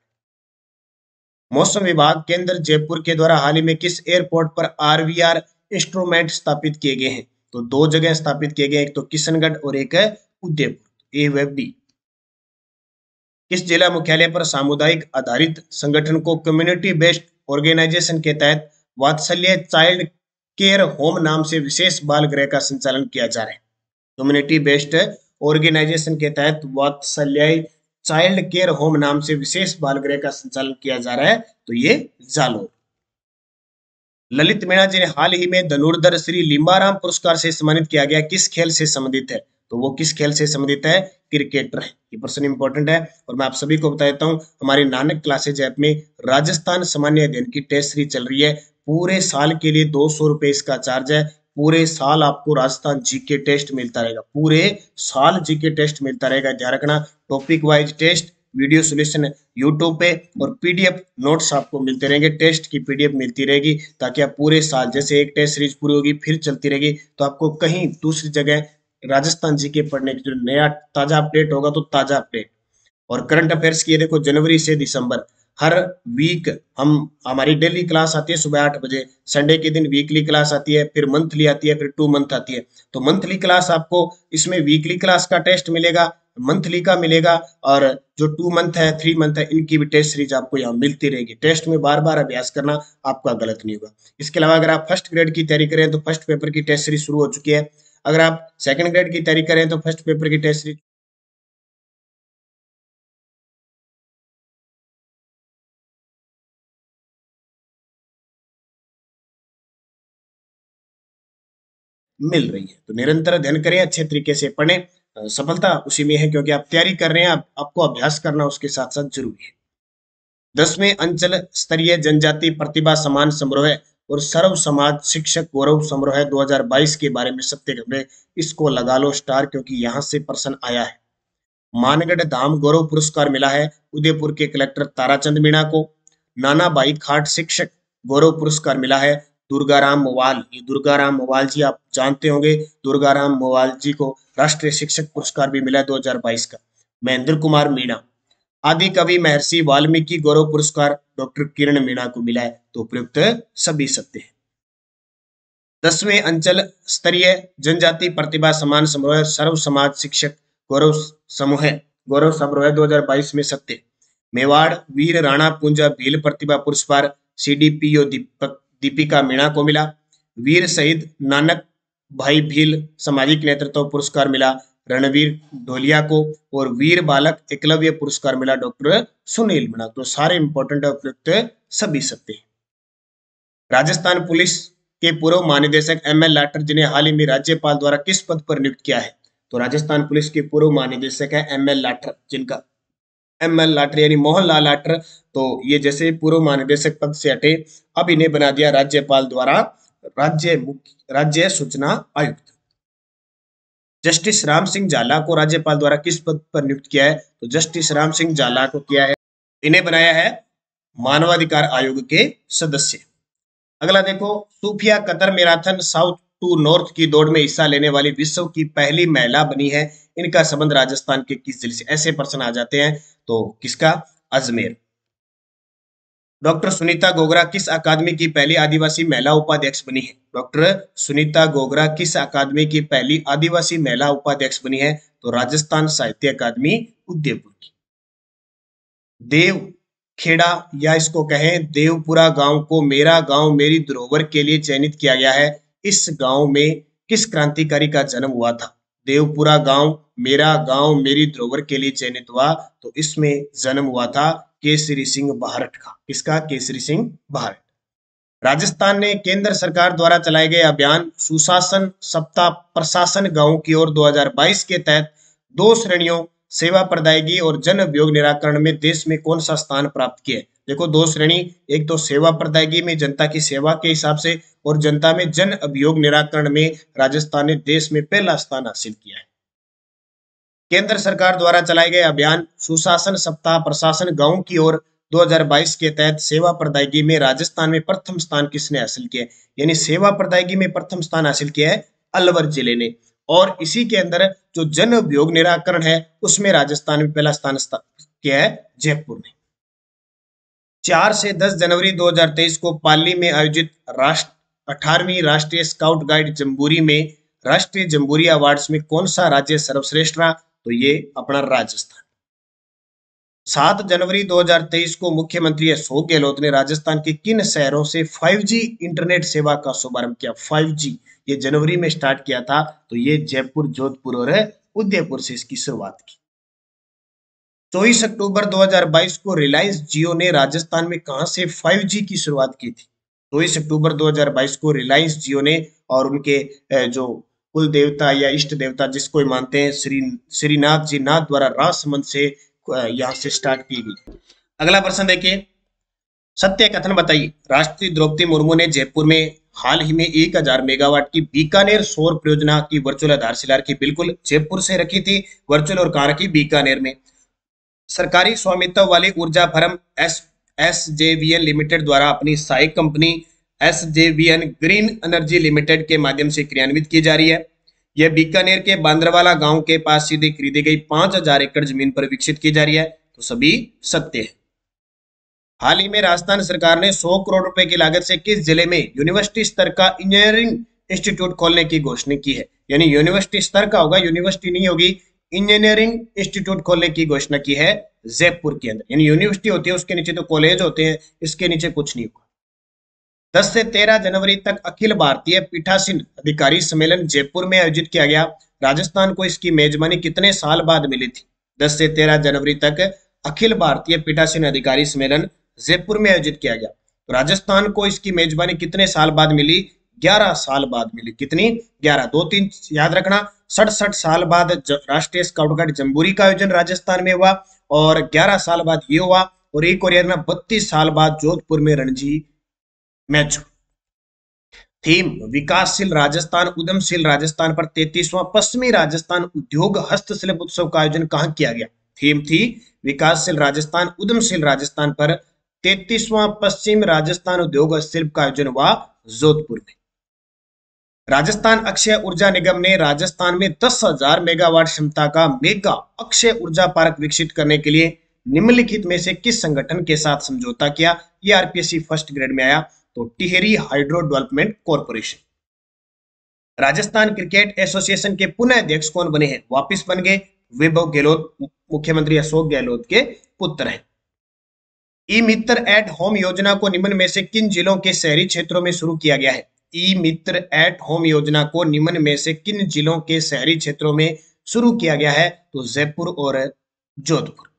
मौसम विभाग केंद्र जयपुर के द्वारा हाल ही में किस एयरपोर्ट पर आरवीआर इंस्ट्रूमेंट स्थापित किए गए हैं? तो 2 जगह स्थापित किए गए, एक तो किशनगढ़ और एक है उदयपुर। ए व बी। किस जिला मुख्यालय पर सामुदायिक आधारित संगठन को कम्युनिटी बेस्ड ऑर्गेनाइजेशन के तहत वात्सल्य चाइल्ड केयर होम नाम से विशेष बाल गृह का संचालन किया जा रहा है। कम्युनिटी बेस्ड ऑर्गेनाइजेशन के तहत वात्सल्य चाइल्ड केयर होम नाम से विशेष बाल गृह का संचालन किया जा रहा है, तो ये जालोर। ललित मीणा जी ने हाल ही में धनुर्धर श्री लिम्बाराम पुरस्कार से सम्मानित किया गया, किस खेल से संबंधित है? तो वो किस खेल से संबंधित है? क्रिकेटर है। ये प्रश्न इंपॉर्टेंट है और मैं आप सभी को बता देता हूँ, हमारी नानक क्लासेज ऐप में राजस्थान सामान्य अध्ययन की टेस्ट सीरीज चल रही है। पूरे साल के लिए 200 रुपए इसका चार्ज है। पूरे साल आपको राजस्थान जीके टेस्ट मिलता रहेगा, पूरे साल जीके टेस्ट मिलता रहेगा। ध्यान रखना, topic wise test, video solution YouTube पे और पीडीएफ नोट्स आपको मिलते रहेंगे, टेस्ट की पीडीएफ मिलती रहेगी, ताकि आप पूरे साल, जैसे एक टेस्ट सीरीज पूरी होगी फिर चलती रहेगी, तो आपको कहीं दूसरी जगह राजस्थान जीके पढ़ने की जो नया ताजा अपडेट होगा तो ताजा अपडेट। और करंट अफेयर्स की देखो, जनवरी से दिसंबर हर वीक हमारी डेली क्लास आती है सुबह 8 बजे, संडे के दिन वीकली क्लास आती है, फिर मंथली आती है, फिर 2 मंथ आती है। तो मंथली क्लास आपको इसमें वीकली क्लास का टेस्ट मिलेगा, मंथली का मिलेगा, और जो 2 मंथ है 3 मंथ है इनकी भी टेस्ट सीरीज आपको यहाँ मिलती रहेगी। टेस्ट में बार बार अभ्यास करना आपका गलत नहीं होगा। इसके अलावा अगर आप फर्स्ट ग्रेड की तैयारी करें तो फर्स्ट पेपर की टेस्ट सीरीज शुरू हो चुकी है। अगर आप सेकंड ग्रेड की तैयारी करें तो फर्स्ट पेपर की टेस्ट सीरीज मिल रही है। तो निरंतर अध्ययन करें, अच्छे तरीके से पढ़ें, सफलता उसी में है, क्योंकि आप तैयारी कर रहे हैं, आपको अभ्यास करना उसके साथ साथ जरूरी है। 10वें अंचल स्तरीय जनजाति प्रतिभा सम्मान समारोह और सर्व समाज शिक्षक गौरव समारोह 2022 के बारे में सत्य खबरें, इसको लगा लो स्टार, क्योंकि यहां से प्रश्न आया है। मानगढ़ धाम गौरव पुरस्कार मिला है उदयपुर के कलेक्टर ताराचंद मीणा को। नाना भाई खाट शिक्षक गौरव पुरस्कार मिला है दुर्गाराम मोवाल। ये दुर्गाराम मोवाल जी आप जानते होंगे, दुर्गाराम मोवाल जी को राष्ट्रीय शिक्षक पुरस्कार भी मिला 2022 का। महेंद्र कुमार मीणा। आदि कवि महर्षि वाल्मीकि गौरव पुरस्कार डॉक्टर किरण मीणा को मिला है, तो उपयुक्त सभी सत्य है। 10वें अंचल स्तरीय जनजाति प्रतिभा सम्मान समारोह सर्व समाज शिक्षक गौरव समूह गौरव समारोह 2022 में सत्य। मेवाड़ वीर राणा पूंजा भील प्रतिभा पुरस्कार सीडीपीओ दीपिका मीणा को मिला। वीर शहीद नानक भाई भील सामाजिक नेतृत्व पुरस्कार मिला रणवीर ढोलिया को। और वीर बालक एकलव्य पुरस्कार मिला डॉक्टर सुनील मीणा। तो सारे इंपॉर्टेंट उपयुक्त सभी सत्य। राजस्थान पुलिस के पूर्व महानिदेशक एमएल लाठर, जिन्हें हाल ही में राज्यपाल द्वारा किस पद पर नियुक्त किया है? तो राजस्थान पुलिस के पूर्व महानिदेशक है एमएल लाठर, जिनका एमएल लाठर यानी मोहन लाल लाठर। तो ये जैसे पूर्व महानिदेशक पद से हटे, अब इन्हें बना दिया राज्यपाल द्वारा राज्य सूचना आयुक्त। जस्टिस राम सिंह झाला को राज्यपाल द्वारा किस पद पर नियुक्त किया है? तो जस्टिस राम सिंह झाला को किया है, इन्हें बनाया है मानवाधिकार आयोग के सदस्य। अगला देखो, सूफिया कतर मैराथन साउथ टू नॉर्थ की दौड़ में हिस्सा लेने वाली विश्व की पहली महिला बनी है। इनका संबंध राजस्थान के किस जिले से? ऐसे प्रश्न आ जाते हैं, तो किसका? अजमेर। डॉक्टर सुनीता गोगरा किस अकादमी की पहली आदिवासी महिला उपाध्यक्ष बनी है? डॉक्टर सुनीता गोगरा किस अकादमी की पहली आदिवासी महिला उपाध्यक्ष बनी है? तो राजस्थान साहित्य अकादमी उदयपुर की। देव खेड़ा या इसको कहें देवपुरा गांव को मेरा गांव मेरी धरोहर के लिए चयनित किया गया है। इस गांव में किस क्रांतिकारी का जन्म हुआ था? देवपुरा गांव मेरा गांव मेरी धरोहर के लिए चयनित हुआ, तो इसमें जन्म हुआ था केसरी सिंह बहारट का। किसका? केसरी सिंह बहारट। राजस्थान ने केंद्र सरकार द्वारा चलाए गए अभियान सुशासन सप्ताह प्रशासन गांव की ओर 2022 के तहत 2 श्रेणियों सेवा प्रदायगी और जन अभियोग निराकरण में देश में कौन सा स्थान प्राप्त किया है? देखो 2 श्रेणी, एक तो सेवा प्रदायगी में जनता की सेवा के हिसाब से, और जनता में जन अभियोग निराकरण में राजस्थान ने देश में पहला स्थान हासिल किया है। केंद्र सरकार द्वारा चलाए गए अभियान सुशासन सप्ताह प्रशासन गांव की ओर 2022 के तहत सेवा प्रदायगी में राजस्थान में प्रथम स्थान किसने हासिल किया है? यानी सेवा प्रदायगी में प्रथम स्थान हासिल किया है अलवर जिले ने। और इसी के अंदर जो जन अभियोग निराकरण है उसमें राजस्थान में पहला स्थान किया है जयपुर ने। 4 से 10 जनवरी 2023 को पाली में आयोजित 18वीं राष्ट्रीय स्काउट गाइड जम्बूरी में राष्ट्रीय जम्बूरी अवार्ड्स में कौन सा राज्य सर्वश्रेष्ठ रहा? तो ये अपना राजस्थान। 7 जनवरी 2023 को मुख्यमंत्री अशोक गहलोत ने राजस्थान के किन शहरों से 5G इंटरनेट सेवा का शुभारंभ किया? 5G ये जनवरी में स्टार्ट किया था, तो ये जयपुर, जोधपुर और उदयपुर से इसकी शुरुआत की। 24 अक्टूबर 2022 को रिलायंस जियो ने राजस्थान में कहां से 5G की शुरुआत की थी? 24 अक्टूबर 2022 को रिलायंस जियो ने और उनके जो कुल देवता या इष्ट देवता जिसको मानते हैं श्रीनाथ जी नाथ द्वारा राजसमंद से यहाँ से स्टार्ट की गई। अगला प्रश्न देखिए, सत्य कथन बताइए। राष्ट्रपति द्रौपदी मुर्मू ने जयपुर में हाल ही में 1000 मेगावाट की बीकानेर सौर परियोजना की वर्चुअल आधारशिला रखी। बिल्कुल जयपुर से रखी थी वर्चुअल, और कहाँ रखी? बीकानेर में। सरकारी स्वामित्व वाली ऊर्जा फर्म एसजेवीएन लिमिटेड द्वारा अपनी सहायक company SJVN green energy limited के माध्यम से क्रियान्वित की जा रही है। यह बीकानेर के बांद्रावाला गांव के पास सीधे खरीदी गई 5000 एकड़ जमीन पर विकसित की जा रही है। तो सभी सत्य है। हाल ही में राजस्थान सरकार ने 100 करोड़ रुपए की लागत से किस जिले में यूनिवर्सिटी स्तर का इंजीनियरिंग इंस्टीट्यूट खोलने की घोषणा की है? यानी यूनिवर्सिटी स्तर का होगा, यूनिवर्सिटी नहीं होगी, इंजीनियरिंग इंस्टीट्यूट खोलने की घोषणा की है जयपुर के अंदर। यानी यूनिवर्सिटी होती है, उसके नीचे तो कॉलेज होते हैं, इसके नीचे कुछ नहीं होगा। 10 से 13 जनवरी तक अखिल भारतीय पीठासीन अधिकारी सम्मेलन जयपुर में आयोजित किया गया। राजस्थान को इसकी मेजबानी कितने साल बाद मिली थी? 10 से 13 जनवरी तक अखिल भारतीय पीठासीन अधिकारी सम्मेलन जयपुर में आयोजित किया गया। तो राजस्थान को इसकी मेजबानी कितने साल बाद मिली? 11 साल बाद मिली। कितनी? 11। 2-3 याद रखना। 67 साल बाद राष्ट्रीय स्काउट गाइड जम्बूरी का आयोजन राजस्थान में हुआ, और 11 साल बाद ये हुआ, और एक और 32 साल बाद जोधपुर में रणजी मैच। थीम विकासशील राजस्थान उद्यमशील राजस्थान पर 33वां पश्चिमी राजस्थान उद्योग हस्तशिल्प उत्सव का आयोजन कहां किया गया? थीम थी विकासशील राजस्थान उद्यमशील राजस्थान पर 33वां पश्चिम राजस्थान उद्योग हस्तशिल्प का आयोजन हुआ जोधपुर में। राजस्थान अक्षय ऊर्जा निगम ने राजस्थान में 10,000 मेगावाट क्षमता का मेगा अक्षय ऊर्जा पार्क विकसित करने के लिए निम्नलिखित में से किस संगठन के साथ समझौता किया? ये आरपीएससी फर्स्ट ग्रेड में आया, तो Tehri hydro development corporation. Rajasthan cricket association के पुनः अध्यक्ष कौन बने हैं? वापिस बन गए वैभव गहलोत, मुख्यमंत्री अशोक गहलोत के पुत्र हैं। ई मित्र एट होम योजना को निम्न में से किन जिलों के शहरी क्षेत्रों में शुरू किया गया है? ई मित्र एट होम योजना को निम्न में से किन जिलों के शहरी क्षेत्रों में शुरू किया गया है? तो जयपुर और जोधपुर।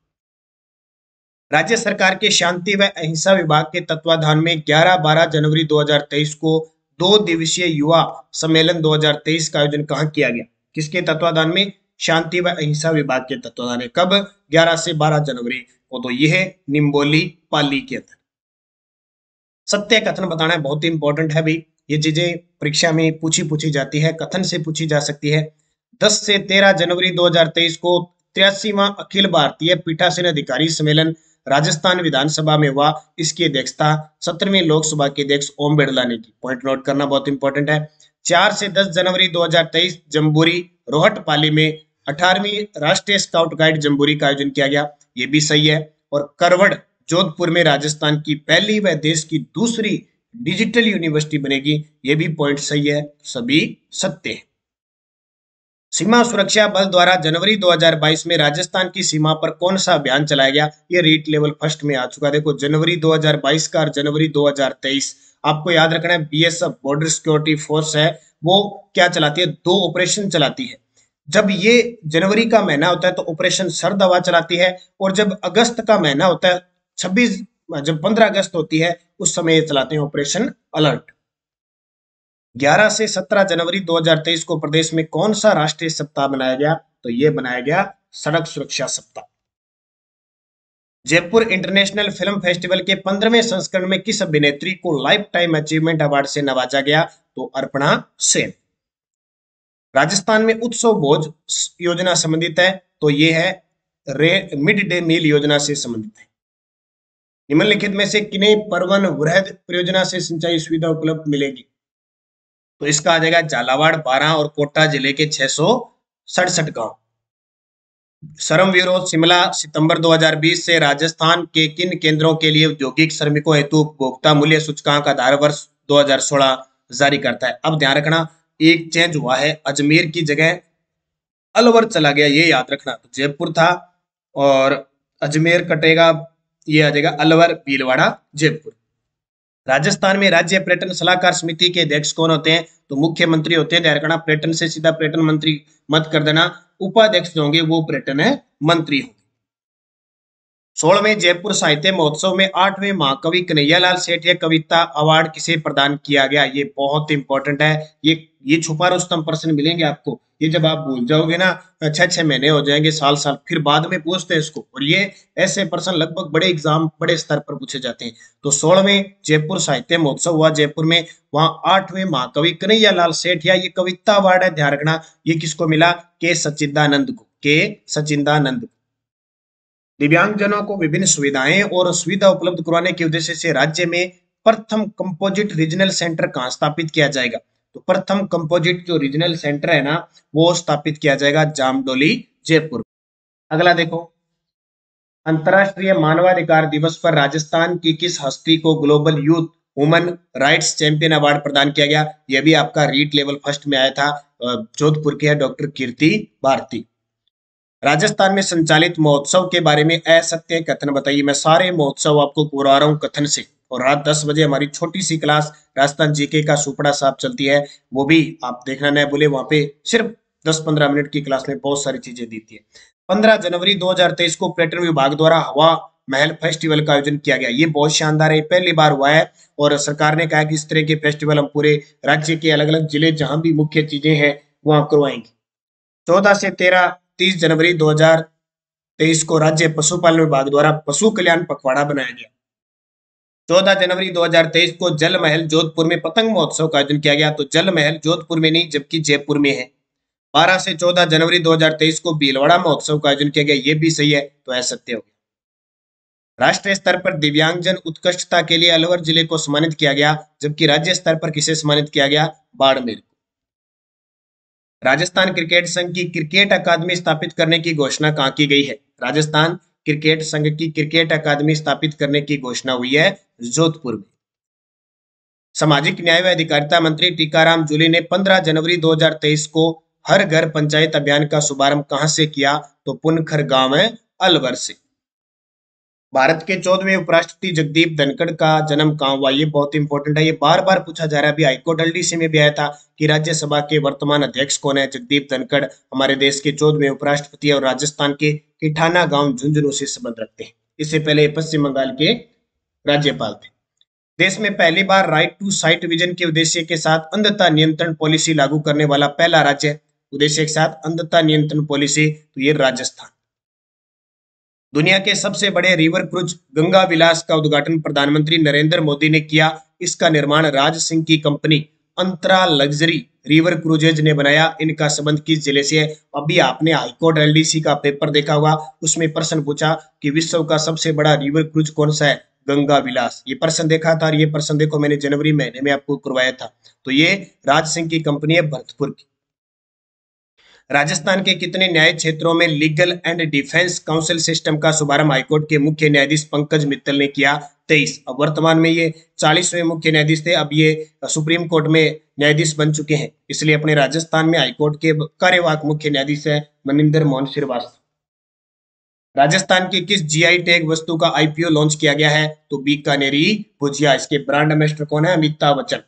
राज्य सरकार के शांति व अहिंसा विभाग के तत्वाधान में 11-12 जनवरी 2023 को 2 दिवसीय युवा सम्मेलन 2023 का आयोजन कहां किया गया? किसके तत्वाधान में? शांति व अहिंसा विभाग के तत्वाधान में। कब? 11 से 12 जनवरी को। तो यह है निम्बोली पाली के अंदर। सत्य कथन बताना बहुत ही इंपॉर्टेंट है भाई, ये चीजें परीक्षा में पूछी जाती है, कथन से पूछी जा सकती है। 10 से 13 जनवरी 2023 को 83वां अखिल भारतीय पीठासीन अधिकारी सम्मेलन राजस्थान विधानसभा में हुआ। इसकी अध्यक्षता 17वीं लोकसभा के अध्यक्ष ओम बिरला ने की। पॉइंट नोट करना बहुत इंपॉर्टेंट है। 4 से 10 जनवरी 2023 जम्बूरी रोहटपाली में 18वीं राष्ट्रीय स्काउट गाइड जम्बूरी का आयोजन किया गया। ये भी सही है। और करवड़ जोधपुर में राजस्थान की पहली व देश की दूसरी डिजिटल यूनिवर्सिटी बनेगी। ये भी पॉइंट सही है, सभी सत्य है। सीमा सुरक्षा बल द्वारा जनवरी 2022 में राजस्थान की सीमा पर कौन सा अभियान चलाया गया? ये रीट लेवल फर्स्ट में आ चुका है। देखो जनवरी 2022 का और जनवरी 2023 आपको याद रखना है। बीएसएफ बॉर्डर सिक्योरिटी फोर्स है, वो क्या चलाती है? 2 ऑपरेशन चलाती है। जब ये जनवरी का महीना होता है तो ऑपरेशन सर्द हवा चलाती है, और जब अगस्त का महीना होता है जब 15 अगस्त होती है उस समय चलाते हैं ऑपरेशन अलर्ट। 11 से 17 जनवरी 2023 को प्रदेश में कौन सा राष्ट्रीय सप्ताह बनाया गया? तो यह बनाया गया सड़क सुरक्षा सप्ताह। जयपुर इंटरनेशनल फिल्म फेस्टिवल के 15वें संस्करण में किस अभिनेत्री को लाइफ टाइम अचीवमेंट अवार्ड से नवाजा गया? तो अर्पणा सेन। राजस्थान में उत्सव भोज योजना संबंधित है, तो यह है मिड डे मील योजना से संबंधित है। निम्नलिखित में से किन्हें परवन वृहद परियोजना से सिंचाई सुविधा उपलब्ध मिलेगी? तो इसका आ जाएगा झालावाड़, बारां और कोटा जिले के 667 गांव। श्रम ब्यूरो शिमला सितंबर 2020 से राजस्थान के किन केंद्रों के लिए औद्योगिक श्रमिकों हेतु उपभोक्ता मूल्य सूचकांक आधार वर्ष 2016 जारी करता है? अब ध्यान रखना, एक चेंज हुआ है, अजमेर की जगह अलवर चला गया, ये याद रखना। तो जयपुर था और अजमेर कटेगा, ये आ जाएगा अलवर, भीलवाड़ा, जयपुर। राजस्थान में राज्य पर्यटन सलाहकार समिति के अध्यक्ष कौन होते हैं? तो मुख्यमंत्री होते हैं। ध्यान रखना, पर्यटन से सीधा पर्यटन मंत्री मत कर देना। उपाध्यक्ष जो होंगे वो पर्यटन मंत्री होंगे। 16वें जयपुर साहित्य महोत्सव में 8वें महाकवि कन्हैयालाल सेठिया कविता अवार्ड किसे प्रदान किया गया? ये बहुत इंपॉर्टेंट है। ये छुपा रुस्तम प्रश्न मिलेंगे आपको। ये जब आप भूल जाओगे ना, 6-6 महीने हो जाएंगे, साल साल, फिर बाद में पूछते हैं इसको। और ये ऐसे प्रश्न लगभग बड़े एग्जाम, बड़े स्तर पर पूछे जाते हैं। तो 16वें जयपुर साहित्य महोत्सव हुआ जयपुर में, वहां 8वें महाकवि कन्हैयालाल सेठिया, ये कविता अवार्ड है, ध्यान रखना। ये किसको मिला? के सच्चिदानंद को, के सच्चिदानंद। दिव्यांगजनों को विभिन्न सुविधाएं और सुविधा उपलब्ध करवाने के उद्देश्य से राज्य में प्रथम कंपोजिट रीजनल सेंटर कहां स्थापित किया जाएगा? तो प्रथम कंपोजिट जो रीजनल सेंटर है ना, वो स्थापित किया जाएगा जामडोली, जयपुर। अगला देखो, अंतरराष्ट्रीय मानवाधिकार दिवस पर राजस्थान की किस हस्ती को global youth woman rights champion award प्रदान किया गया? यह भी आपका रीट लेवल फर्स्ट में आया था। जोधपुर के है डॉक्टर कीर्ति भारती। राजस्थान में संचालित महोत्सव के बारे में असत्य कथन बताइए। मैं सारे महोत्सव आपको करवा रहा हूँ कथन से। और रात 10 बजे हमारी छोटी सी क्लास राजस्थान जीके का सुपड़ा साहब चलती है, वो भी आप देखना न बोले। वहां पे सिर्फ 10-15 मिनट की क्लास में बहुत सारी चीजें दी थी। 15 जनवरी 2023 को पर्यटन विभाग द्वारा हवा महल फेस्टिवल का आयोजन किया गया। ये बहुत शानदार है, पहली बार हुआ है। और सरकार ने कहा कि इस तरह के फेस्टिवल हम पूरे राज्य के अलग अलग जिले जहां भी मुख्य चीजें हैं वहां करवाएंगे। 14 से 30 जनवरी 2023 को राज्य पशुपालन विभाग द्वारा पशु कल्याण पखवाड़ा बनाया गया। 14 जनवरी 2023 को जल महल जोधपुर में पतंग महोत्सव का आयोजन किया गया। तो जल महल जोधपुर में नहीं, जबकि जयपुर में है। 12 से 14 जनवरी 2023 को भीलवाड़ा महोत्सव का आयोजन किया गया। ये भी सही है, तो ऐसा सत्य हो गया। राष्ट्रीय स्तर पर दिव्यांगजन उत्कृष्टता के लिए अलवर जिले को सम्मानित किया गया, जबकि राज्य स्तर पर किसे सम्मानित किया गया? बाड़मेर। राजस्थान क्रिकेट संघ की क्रिकेट अकादमी स्थापित करने की घोषणा कहां की गई है? राजस्थान क्रिकेट संघ की क्रिकेट अकादमी स्थापित करने की घोषणा हुई है जोधपुर में। सामाजिक न्याय व अधिकारिता मंत्री टीकाराम जूली ने 15 जनवरी 2023 को हर घर पंचायत अभियान का शुभारंभ कहां से किया? तो पुनखर गांव है, अलवर से। भारत के 14वें उपराष्ट्रपति जगदीप धनखड़ का जन्म कहाँ हुआ? ये बहुत इंपॉर्टेंट है, ये बार बार पूछा जा रहा है। अभी हाईकोर्ट एलडीसी में भी आया था कि राज्यसभा के वर्तमान अध्यक्ष कौन है? जगदीप धनखड़ हमारे देश के 14वें उपराष्ट्रपति और राजस्थान के किठाना गांव झुंझुनू से संबंध रखते हैं। इससे पहले पश्चिम बंगाल के राज्यपाल थे। देश में पहली बार राइट टू साइट विजन के उद्देश्य के साथ अंधता नियंत्रण पॉलिसी लागू करने वाला पहला राज्य, उद्देश्य के साथ अंधता नियंत्रण पॉलिसी, तो ये राजस्थान। दुनिया के सबसे बड़े रिवर क्रूज गंगा विलास का उद्घाटन प्रधानमंत्री नरेंद्र मोदी ने किया। इसका निर्माण राज सिंह की कंपनी अंतरा लग्जरी रिवर क्रूजेज ने बनाया। इनका संबंध किस जिले से है? अभी आपने हाईकोर्ट एलडीसी का पेपर देखा होगा, उसमें प्रश्न पूछा कि विश्व का सबसे बड़ा रिवर क्रूज कौन सा है? गंगा विलास। ये प्रश्न देखा था, और ये प्रश्न देखो मैंने जनवरी महीने में आपको करवाया था। तो ये राज सिंह की कंपनी है, भरतपुर की। राजस्थान के कितने न्याय क्षेत्रों में legal and defence council system का शुभारंभ हाईकोर्ट के मुख्य न्यायाधीश पंकज मित्तल ने किया? 23। अब वर्तमान में ये 40वें मुख्य न्यायाधीश थे, अब ये सुप्रीम कोर्ट में न्यायाधीश बन चुके हैं। इसलिए अपने राजस्थान में हाईकोर्ट के कार्यवाहक मुख्य न्यायाधीश है मनिंदर मोहन श्रीवास्तव। राजस्थान की किस जीआई टैग वस्तु का आईपीओ लॉन्च किया गया है? तो बीकानेरी भुजिया। इसके ब्रांड एम्बेसडर कौन है? अमिताभ बच्चन।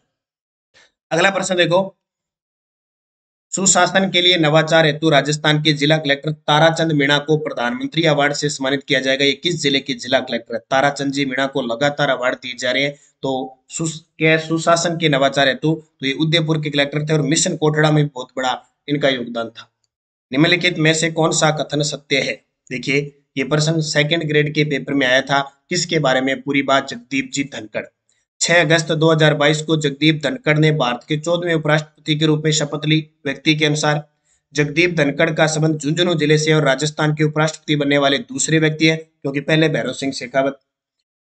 अगला प्रश्न देखो, सुशासन के लिए नवाचार हेतु राजस्थान के जिला कलेक्टर ताराचंद मीणा को प्रधानमंत्री अवार्ड से सम्मानित किया जाएगा। ये किस जिले के जिला कलेक्टर है? ताराचंद जी मीणा को लगातार अवार्ड दिए जा रहे हैं। तो सुशासन के नवाचार हेतु तो ये उदयपुर के कलेक्टर थे, और मिशन कोटड़ा में बहुत बड़ा इनका योगदान था। निम्नलिखित में से कौन सा कथन सत्य है? देखिए, ये प्रश्न सेकंड ग्रेड के पेपर में आया था। किसके बारे में? पूरी बात जगदीप जी धनखड़। 6 अगस्त 2022 को जगदीप धनखड़ ने भारत के 14वें उपराष्ट्रपति के रूप में शपथ ली। व्यक्ति के अनुसार जगदीप धनखड़ का संबंध झुंझुनू जिले से और राजस्थान के उपराष्ट्रपति बनने वाले दूसरे व्यक्ति हैं, क्योंकि पहले भैरव सिंह शेखावत।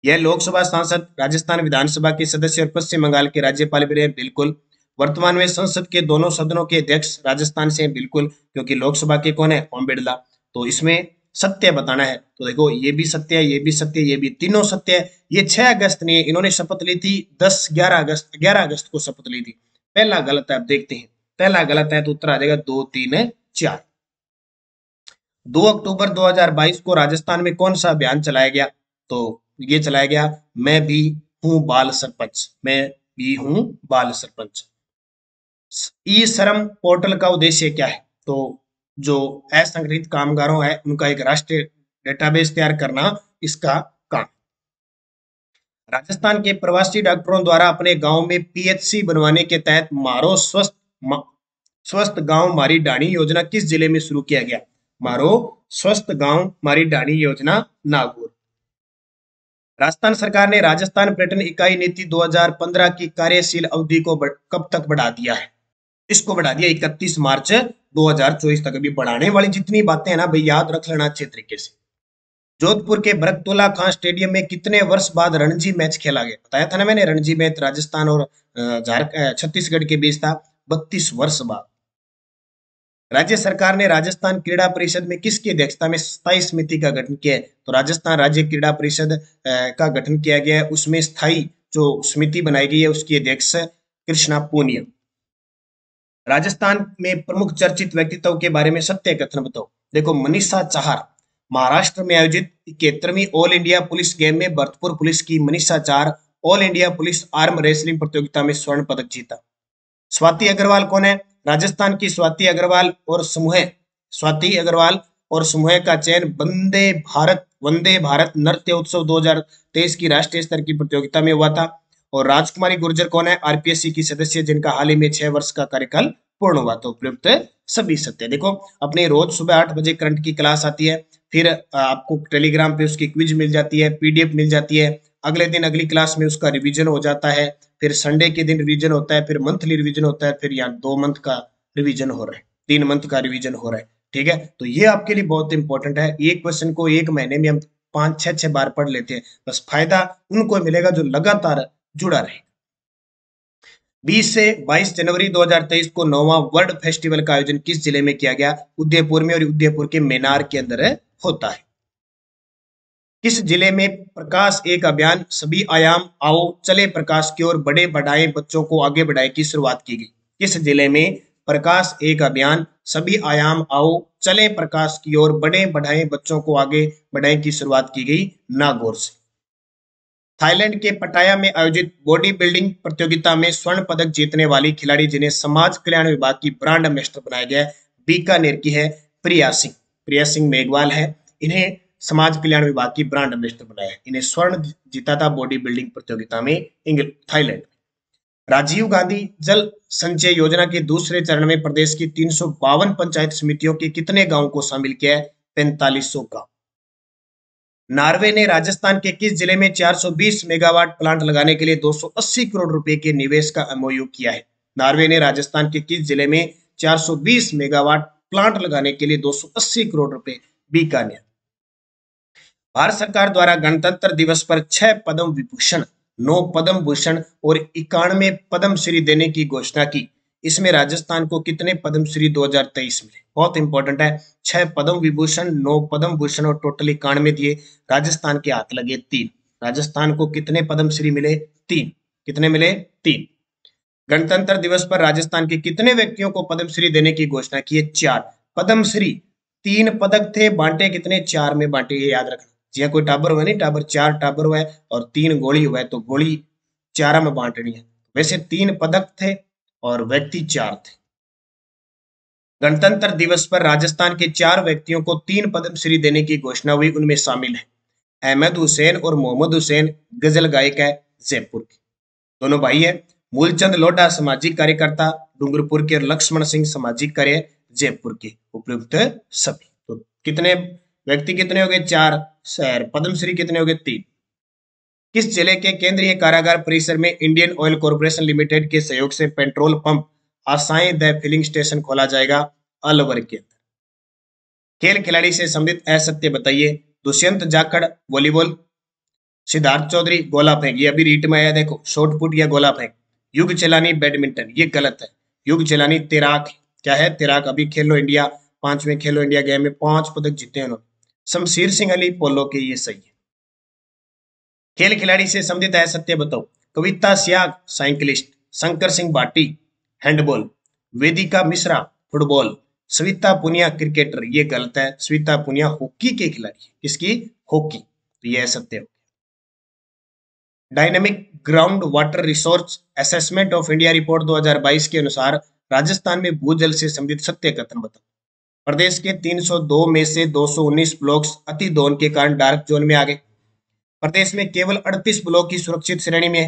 यह लोकसभा सांसद, राजस्थान विधानसभा के सदस्य और पश्चिम बंगाल के राज्यपाल भी रहे। बिल्कुल। वर्तमान में संसद के दोनों सदनों के अध्यक्ष राजस्थान से हैं। बिल्कुल, क्योंकि लोकसभा के कौन है? ओम बिड़ला। तो इसमें सत्य बताना है, तो देखो ये भी सत्य है, ये भी सत्य, ये भी, तीनों सत्य है। ये 6 अगस्त नहीं है, इन्होंने शपथ ली थी 11 अगस्त को शपथ ली थी। पहला गलत है, अब देखते हैं। पहला गलत है तो उत्तर आ जाएगा 2, 3, 4। 2 अक्टूबर 2022 को राजस्थान में कौन सा अभियान चलाया गया? तो ये चलाया गया, मैं भी हूं बाल सरपंच, मैं भी हूं बाल सरपंच। ई श्रम पोर्टल का उद्देश्य क्या है? तो जो असंगठित कामगारों है उनका एक राष्ट्रीय डेटाबेस तैयार करना इसका काम। राजस्थान के प्रवासी डॉक्टरों द्वारा अपने गांव में पीएचसी बनवाने के तहत मारो स्वस्थ गांव मारी डाणी योजना किस जिले में शुरू किया गया? मारो स्वस्थ गांव मारी डाणी योजना नागौर। राजस्थान सरकार ने राजस्थान पर्यटन इकाई नीति 2015 की कार्यशील अवधि को कब तक बढ़ा दिया है? इसको बढ़ा दिया 31 मार्च 2024 तक। अभी बढ़ाने वाली जितनी बातें हैं ना भाई, याद रख लेना अच्छे तरीके से। जोधपुर के बरकतुल्ला खां स्टेडियम में कितने वर्ष बाद रणजी मैच खेला गया? बताया था ना मैंने, रणजी मैच राजस्थान और छत्तीसगढ़ के बीच था 32 वर्ष बाद। राज्य सरकार ने राजस्थान क्रीड़ा परिषद में किसकी अध्यक्षता में स्थायी समिति का गठन किया है? तो राजस्थान राज्य क्रीड़ा परिषद का गठन किया गया है, उसमें स्थायी जो समिति बनाई गई है उसकी अध्यक्ष कृष्णा पूनिया। राजस्थान में प्रमुख चर्चित व्यक्तित्व के बारे में सत्य कथन बताओ। देखो, मनीषा चाहर महाराष्ट्र में आयोजित 71वीं ऑल इंडिया पुलिस गेम में भरतपुर पुलिस की Manisha Chahar all India police arm wrestling प्रतियोगिता में स्वर्ण पदक जीता। स्वाति अग्रवाल कौन है? राजस्थान की स्वाति अग्रवाल और समूह का चयन वंदे भारत नृत्य उत्सव 2023 की राष्ट्रीय स्तर की प्रतियोगिता में हुआ था। और राजकुमारी गुर्जर कौन है? आरपीएससी की सदस्य जिनका हाल ही में 6 वर्ष का कार्यकाल पूर्ण हुआ। तो उपयुक्त सभी सत्य। देखो, अपने रोज सुबह 8 बजे करंट की क्लास आती है, फिर आपको टेलीग्राम पे उसकी क्विज मिल जाती है, पीडीएफ मिल जाती है, अगले दिन अगली क्लास में उसका रिवीजन हो जाता है, फिर संडे के दिन रिवीजन होता है, फिर मंथली रिवीजन होता है, फिर यहाँ 2 मंथ का रिवीजन हो रहा है, 3 मंथ का रिवीजन हो रहा है। ठीक है, तो ये आपके लिए बहुत इंपॉर्टेंट है। एक क्वेश्चन को एक महीने में हम 5-6 बार पढ़ लेते हैं, बस फायदा उनको मिलेगा जो लगातार जुड़ा रहे। 20 से 22 जनवरी 2023 को 9वां वर्ल्ड फेस्टिवल का आयोजन किस जिले में किया गया? उदयपुर में, और उदयपुर के मेनार के अंदर होता है। किस जिले में प्रकाश एक अभियान सभी आयाम आओ चले प्रकाश की ओर बढ़े बढ़ाए बच्चों को आगे बढ़ाए की शुरुआत की गई? किस जिले में प्रकाश एक अभियान सभी आयाम आओ चले प्रकाश की ओर बढ़े बढ़ाए बच्चों को आगे बढ़ाए की शुरुआत की गई? नागौर से। थाईलैंड के पटाया में आयोजित बॉडी बिल्डिंग प्रतियोगिता में स्वर्ण पदक जीतने वाली खिलाड़ी जिन्हें समाज कल्याण विभाग की ब्रांड एम्बेसडर बनाया गया है, बीकानेर की है प्रिया सिंह। प्रिया सिंह मेघवाल है, इन्हें समाज कल्याण विभाग की ब्रांड एम्बेसडर बनाया है। इन्हें स्वर्ण जीता था बॉडी बिल्डिंग प्रतियोगिता में थाईलैंड। राजीव गांधी जल संचय योजना के दूसरे चरण में प्रदेश की 352 पंचायत समितियों के कितने गांवों को शामिल किया है? 4500 गांव। नॉर्वे ने राजस्थान के किस जिले में 420 मेगावाट प्लांट लगाने के लिए 280 करोड़ रुपए के निवेश का एमओयू किया है? नॉर्वे ने राजस्थान के किस जिले में 420 मेगावाट प्लांट लगाने के लिए 280 करोड़ रुपए? बीकानेर। भारत सरकार द्वारा गणतंत्र दिवस पर 6 पद्म विभूषण, 9 पद्म भूषण और 91 पद्म श्री देने की घोषणा की। इसमें राजस्थान को कितने पद्म श्री 2023 मिले? बहुत इंपॉर्टेंट है। 6 पद्म विभूषण, 9 पद्म भूषण और टोटल 91 दिए। राजस्थान के हाथ लगे 3। राजस्थान को कितने पद्म श्री मिले? 3। कितने मिले? 3। गणतंत्र दिवस पर राजस्थान के कितने व्यक्तियों को पद्म श्री देने की घोषणा की है? 4 पद्म श्री। 3 पदक थे, बांटे कितने? 4 में बांटे, ये याद रखना। जी कोई टाबर हुआ नहीं, टाबर 4 टाबर हुआ है और 3 गोली हुआ है, तो गोली 4 में बांटनी है। वैसे 3 पदक थे और व्यक्ति 4 थे। गणतंत्र दिवस पर राजस्थान के 4 व्यक्तियों को 3 पद्मश्री देने की घोषणा हुई। उनमें शामिल है अहमद हुसैन और मोहम्मद हुसैन, गजल गायक है जयपुर के, दोनों भाई है। मूलचंद लोढ़ा सामाजिक कार्यकर्ता डूंगरपुर के, और लक्ष्मण सिंह सामाजिक कार्य जयपुर के। उपयुक्त सभी। तो कितने व्यक्ति कितने हो गए? 4। शहर पद्मश्री कितने हो गए? 3। किस जिले के केंद्रीय कारागार परिसर में इंडियन ऑयल कॉर्पोरेशन लिमिटेड के सहयोग से पेट्रोल पंप आसाएं द फिलिंग स्टेशन खोला जाएगा? अलवर के अंदर। खेल खिलाड़ी से संबंधित असत्य बताइए। दुष्यंत जाखड़ वॉलीबॉल, सिद्धार्थ चौधरी गोला फेंक, ये अभी रीट में आया देखो, शॉर्ट पुट या गोला फेंक। युग चलानी बैडमिंटन, ये गलत है। युग चलानी तैराक, क्या है? तैराक। अभी खेलो इंडिया 5वें खेलो इंडिया गेम में 5 पदक जीते हैं उन्होंने। शमशीर सिंह अली पोलो के, ये सही है। खेल खिलाड़ी से संबंधित असत्य बताओ। कविता सियाग साइकिलिस्ट, शंकर सिंह भाटी हैंडबॉल, वेदिका मिश्रा फुटबॉल, स्विता पुनिया क्रिकेटर, ये गलत है। स्विता पुनिया हॉकी के खिलाड़ी। किसकी? हॉकी। तो ये सत्य हो। Dynamic ground water resource assessment of India report 2022 के अनुसार राजस्थान में भूजल से संबंधित सत्य कथन बताओ। प्रदेश के 302 में से 219 ब्लॉक्स अति दोहन के कारण डार्क जोन में आ गए। प्रदेश में केवल 38 ब्लॉक की सुरक्षित श्रेणी में है।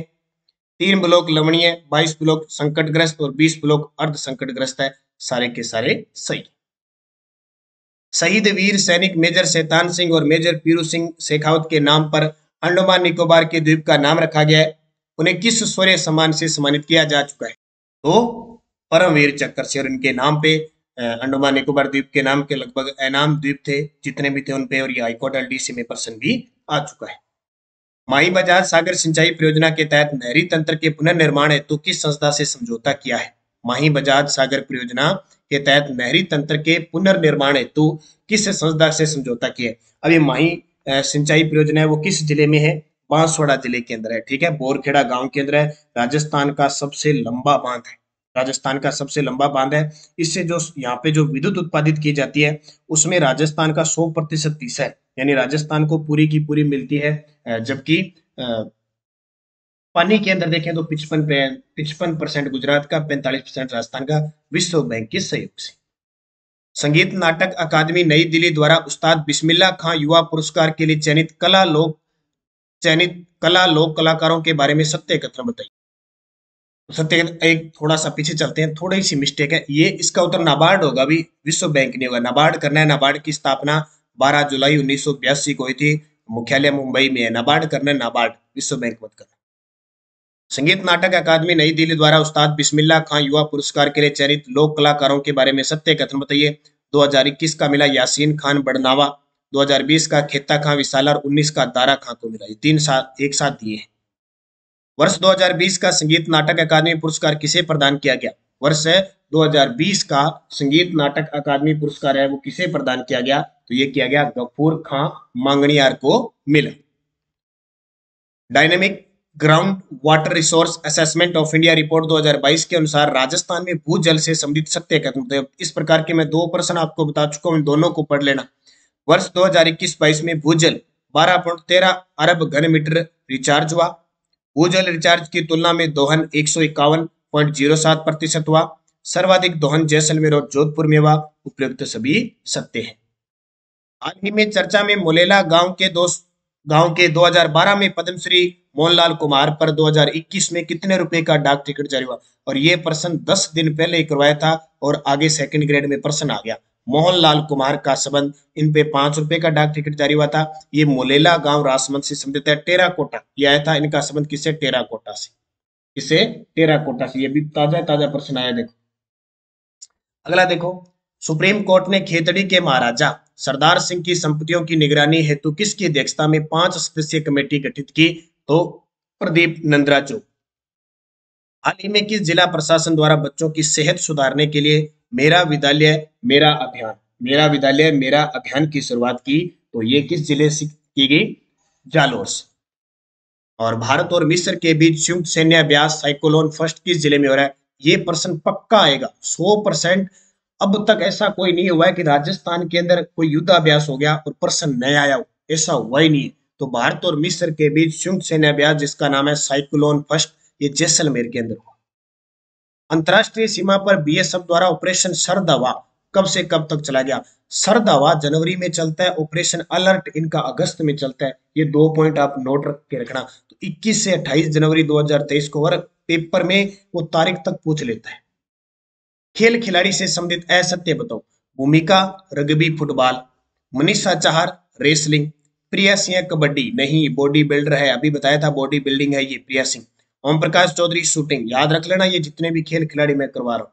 3 ब्लॉक लवणीय, 22 ब्लॉक संकटग्रस्त और 20 ब्लॉक अर्ध संकटग्रस्त है। सारे के सारे सही। शहीद वीर सैनिक मेजर शैतान सिंह और मेजर पीरू सिंह शेखावत के नाम पर अंडमान निकोबार के द्वीप का नाम रखा गया है। उन्हें किस शौर्य सम्मान से सम्मानित किया जा चुका है? तो परमवीर चक्र से। और इनके नाम पे अंडमान निकोबार द्वीप के नाम के लगभग इनाम द्वीप थे जितने भी थे उन पे, और ये हाईकोर्ट एलडीसी में पर्सन भी आ चुका है। माही बजाज सागर सिंचाई परियोजना के तहत नहरी तंत्र के पुनर्निर्माण हेतु किस संस्था से समझौता किया है? माही बजाज सागर परियोजना के तहत नहरी तंत्र के पुनर्निर्माण हेतु किस संस्था से समझौता किया है? अब ये माही सिंचाई परियोजना है वो किस जिले में है? बांसवाड़ा जिले के अंदर है। ठीक है, बोरखेड़ा गांव के अंदर है। राजस्थान का सबसे लंबा बांध है। राजस्थान का सबसे लंबा बांध है। इससे जो यहाँ पे जो विद्युत उत्पादित की जाती है उसमें राजस्थान का 100% हिस्सा है, यानी राजस्थान को पूरी की पूरी मिलती है। जबकि पानी के अंदर देखें तो 55% गुजरात का, 45% राजस्थान का, विश्व बैंक के सहयोग से। संगीत नाटक अकादमी नई दिल्ली द्वारा उस्ताद बिस्मिल्लाह खां युवा पुरस्कार के लिए चयनित कला लोक कलाकारों के बारे में सत्य कथन बताइए। सत्य, एक थोड़ा सा पीछे चलते हैं, थोड़ी सी मिस्टेक है ये। इसका उत्तर नाबार्ड होगा, अभी विश्व बैंक नहीं होगा। नाबार्ड करना है। नाबार्ड की स्थापना 12 जुलाई 1982 को हुई थी। मुख्यालय मुंबई में है। नाबार्ड करना है, नाबार्ड, विश्व बैंक मत करना। संगीत नाटक अकादमी नई दिल्ली द्वारा उस्ताद बिस्मिल्लाह खां युवा पुरस्कार के लिए चयनित लोक कलाकारों के बारे में सत्य कथन बताइए। 2021 का मिला यासीन खान बड़नावा, 2020 का खेता खां विशाला और 19 का दारा खां को मिला। ये 3 साल एक साथ दिए हैं। वर्ष 2020 का संगीत नाटक अकादमी पुरस्कार किसे प्रदान किया गया? वर्ष 2020 का संगीत नाटक अकादमी पुरस्कार है वो किसे प्रदान किया गया? तो ये किया गया गफूर खां मांगणियार को मिला। Dynamic ground water resource assessment of India report 2022 के अनुसार राजस्थान में भूजल से संबंधित सत्य कथन। इस प्रकार के मैं 2 प्रश्न आपको बता चुका हूं, दोनों को पढ़ लेना। वर्ष 2021-22 में भूजल 12.13 अरब घन मीटर रिचार्ज हुआ। भूजल रिचार्ज की तुलना में दोहन 151.07% हुआ। सर्वाधिक दोहन जैसलमेर और जोधपुर में हुआ। उपयुक्त सभी सत्य है। हाल ही में चर्चा में मोलेला गांव के 2012 में पद्मश्री मोहनलाल कुमार पर 2021 में कितने रुपए का डाक टिकट जारी हुआ? और ये प्रश्न 10 दिन पहले करवाया था और आगे सेकंड ग्रेड में प्रश्न आ गया। मोहनलाल कुमार का संबंध, इन पे 5 रुपए का डाक टिकट जारी हुआ था। ये मोलेला गांव राजसमंद से संबंधित है। टेराकोटा ये आया था। इनका संबंध किससे? टेराकोटा से। किससे? टेराकोटा से। ये भी ताजा प्रश्न आया। देखो अगला, देखो सुप्रीम कोर्ट ने खेतड़ी के महाराजा सरदार सिंह की संपत्तियों की निगरानी हेतु किसकी अध्यक्षता में 5 सदस्यीय कमेटी गठित की? तो प्रदीप नंद्राजो। हाल ही में किस जिला प्रशासन द्वारा बच्चों की सेहत सुधारने के लिए मेरा विद्यालय मेरा अभियान की शुरुआत की? तो ये किस जिले से की गई? जालोर से। और भारत और मिस्र के बीच संयुक्त सैन्य अभ्यास साइक्लोन फर्स्ट किस जिले में हो रहा है? ये प्रश्न पक्का आएगा 100%। अब तक ऐसा कोई नहीं हुआ है कि राजस्थान के अंदर कोई युद्धाभ्यास हो गया और प्रश्न नहीं आया, ऐसा हुआ ही नहीं है। तो भारत और मिस्र के बीच संयुक्त सैन्य अभ्यास जिसका नाम है साइक्लोन फर्स्ट, ये जैसलमेर के अंदर हुआ। अंतरराष्ट्रीय सीमा पर बीएसएफ द्वारा ऑपरेशन सर्द हवा कब से कब तक चला गया? सर्द हवा जनवरी में चलता है। ऑपरेशन अलर्ट इनका अगस्त में चलता है। ये 2 पॉइंट आप नोट रख के रखना। तो 21 से 28 जनवरी 2023 को हर पेपर में वो तारीख तक पूछ लेता है। खेल खिलाड़ी से संबंधित असत्य बताओ। Bhumika rugby football, Manisha Chahar wrestling, Priya Singh kabaddi, नहीं बॉडी बिल्डर है, अभी बताया था बॉडी बिल्डिंग है ये प्रिया सिंह। ओम प्रकाश चौधरी शूटिंग। याद रख लेना ये जितने भी खेल खिलाड़ी मैं करवा रहा हूं।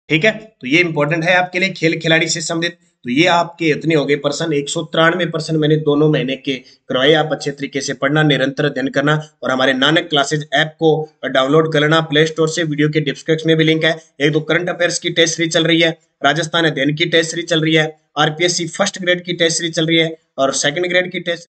ठीक है, तो ये इंपॉर्टेंट है आपके लिए खेल खिलाड़ी से संबंधित। तो ये आपके इतने हो गए प्रश्न। 193 प्रश्न मैंने दोनों महीने के करवाए। आप अच्छे तरीके से पढ़ना, निरंतर अध्ययन करना और हमारे नानक क्लासेज ऐप को डाउनलोड कर लेना प्ले स्टोर से। वीडियो के डिस्क्रिप्शन में भी लिंक है। एक तो करंट अफेयर्स की टेस्ट सीरीज चल रही है, राजस्थान अध्ययन की टेस्ट सीरीज चल रही है, आरपीएससी फर्स्ट ग्रेड की टेस्ट सीरीज चल रही है और सेकंड ग्रेड की टेस्ट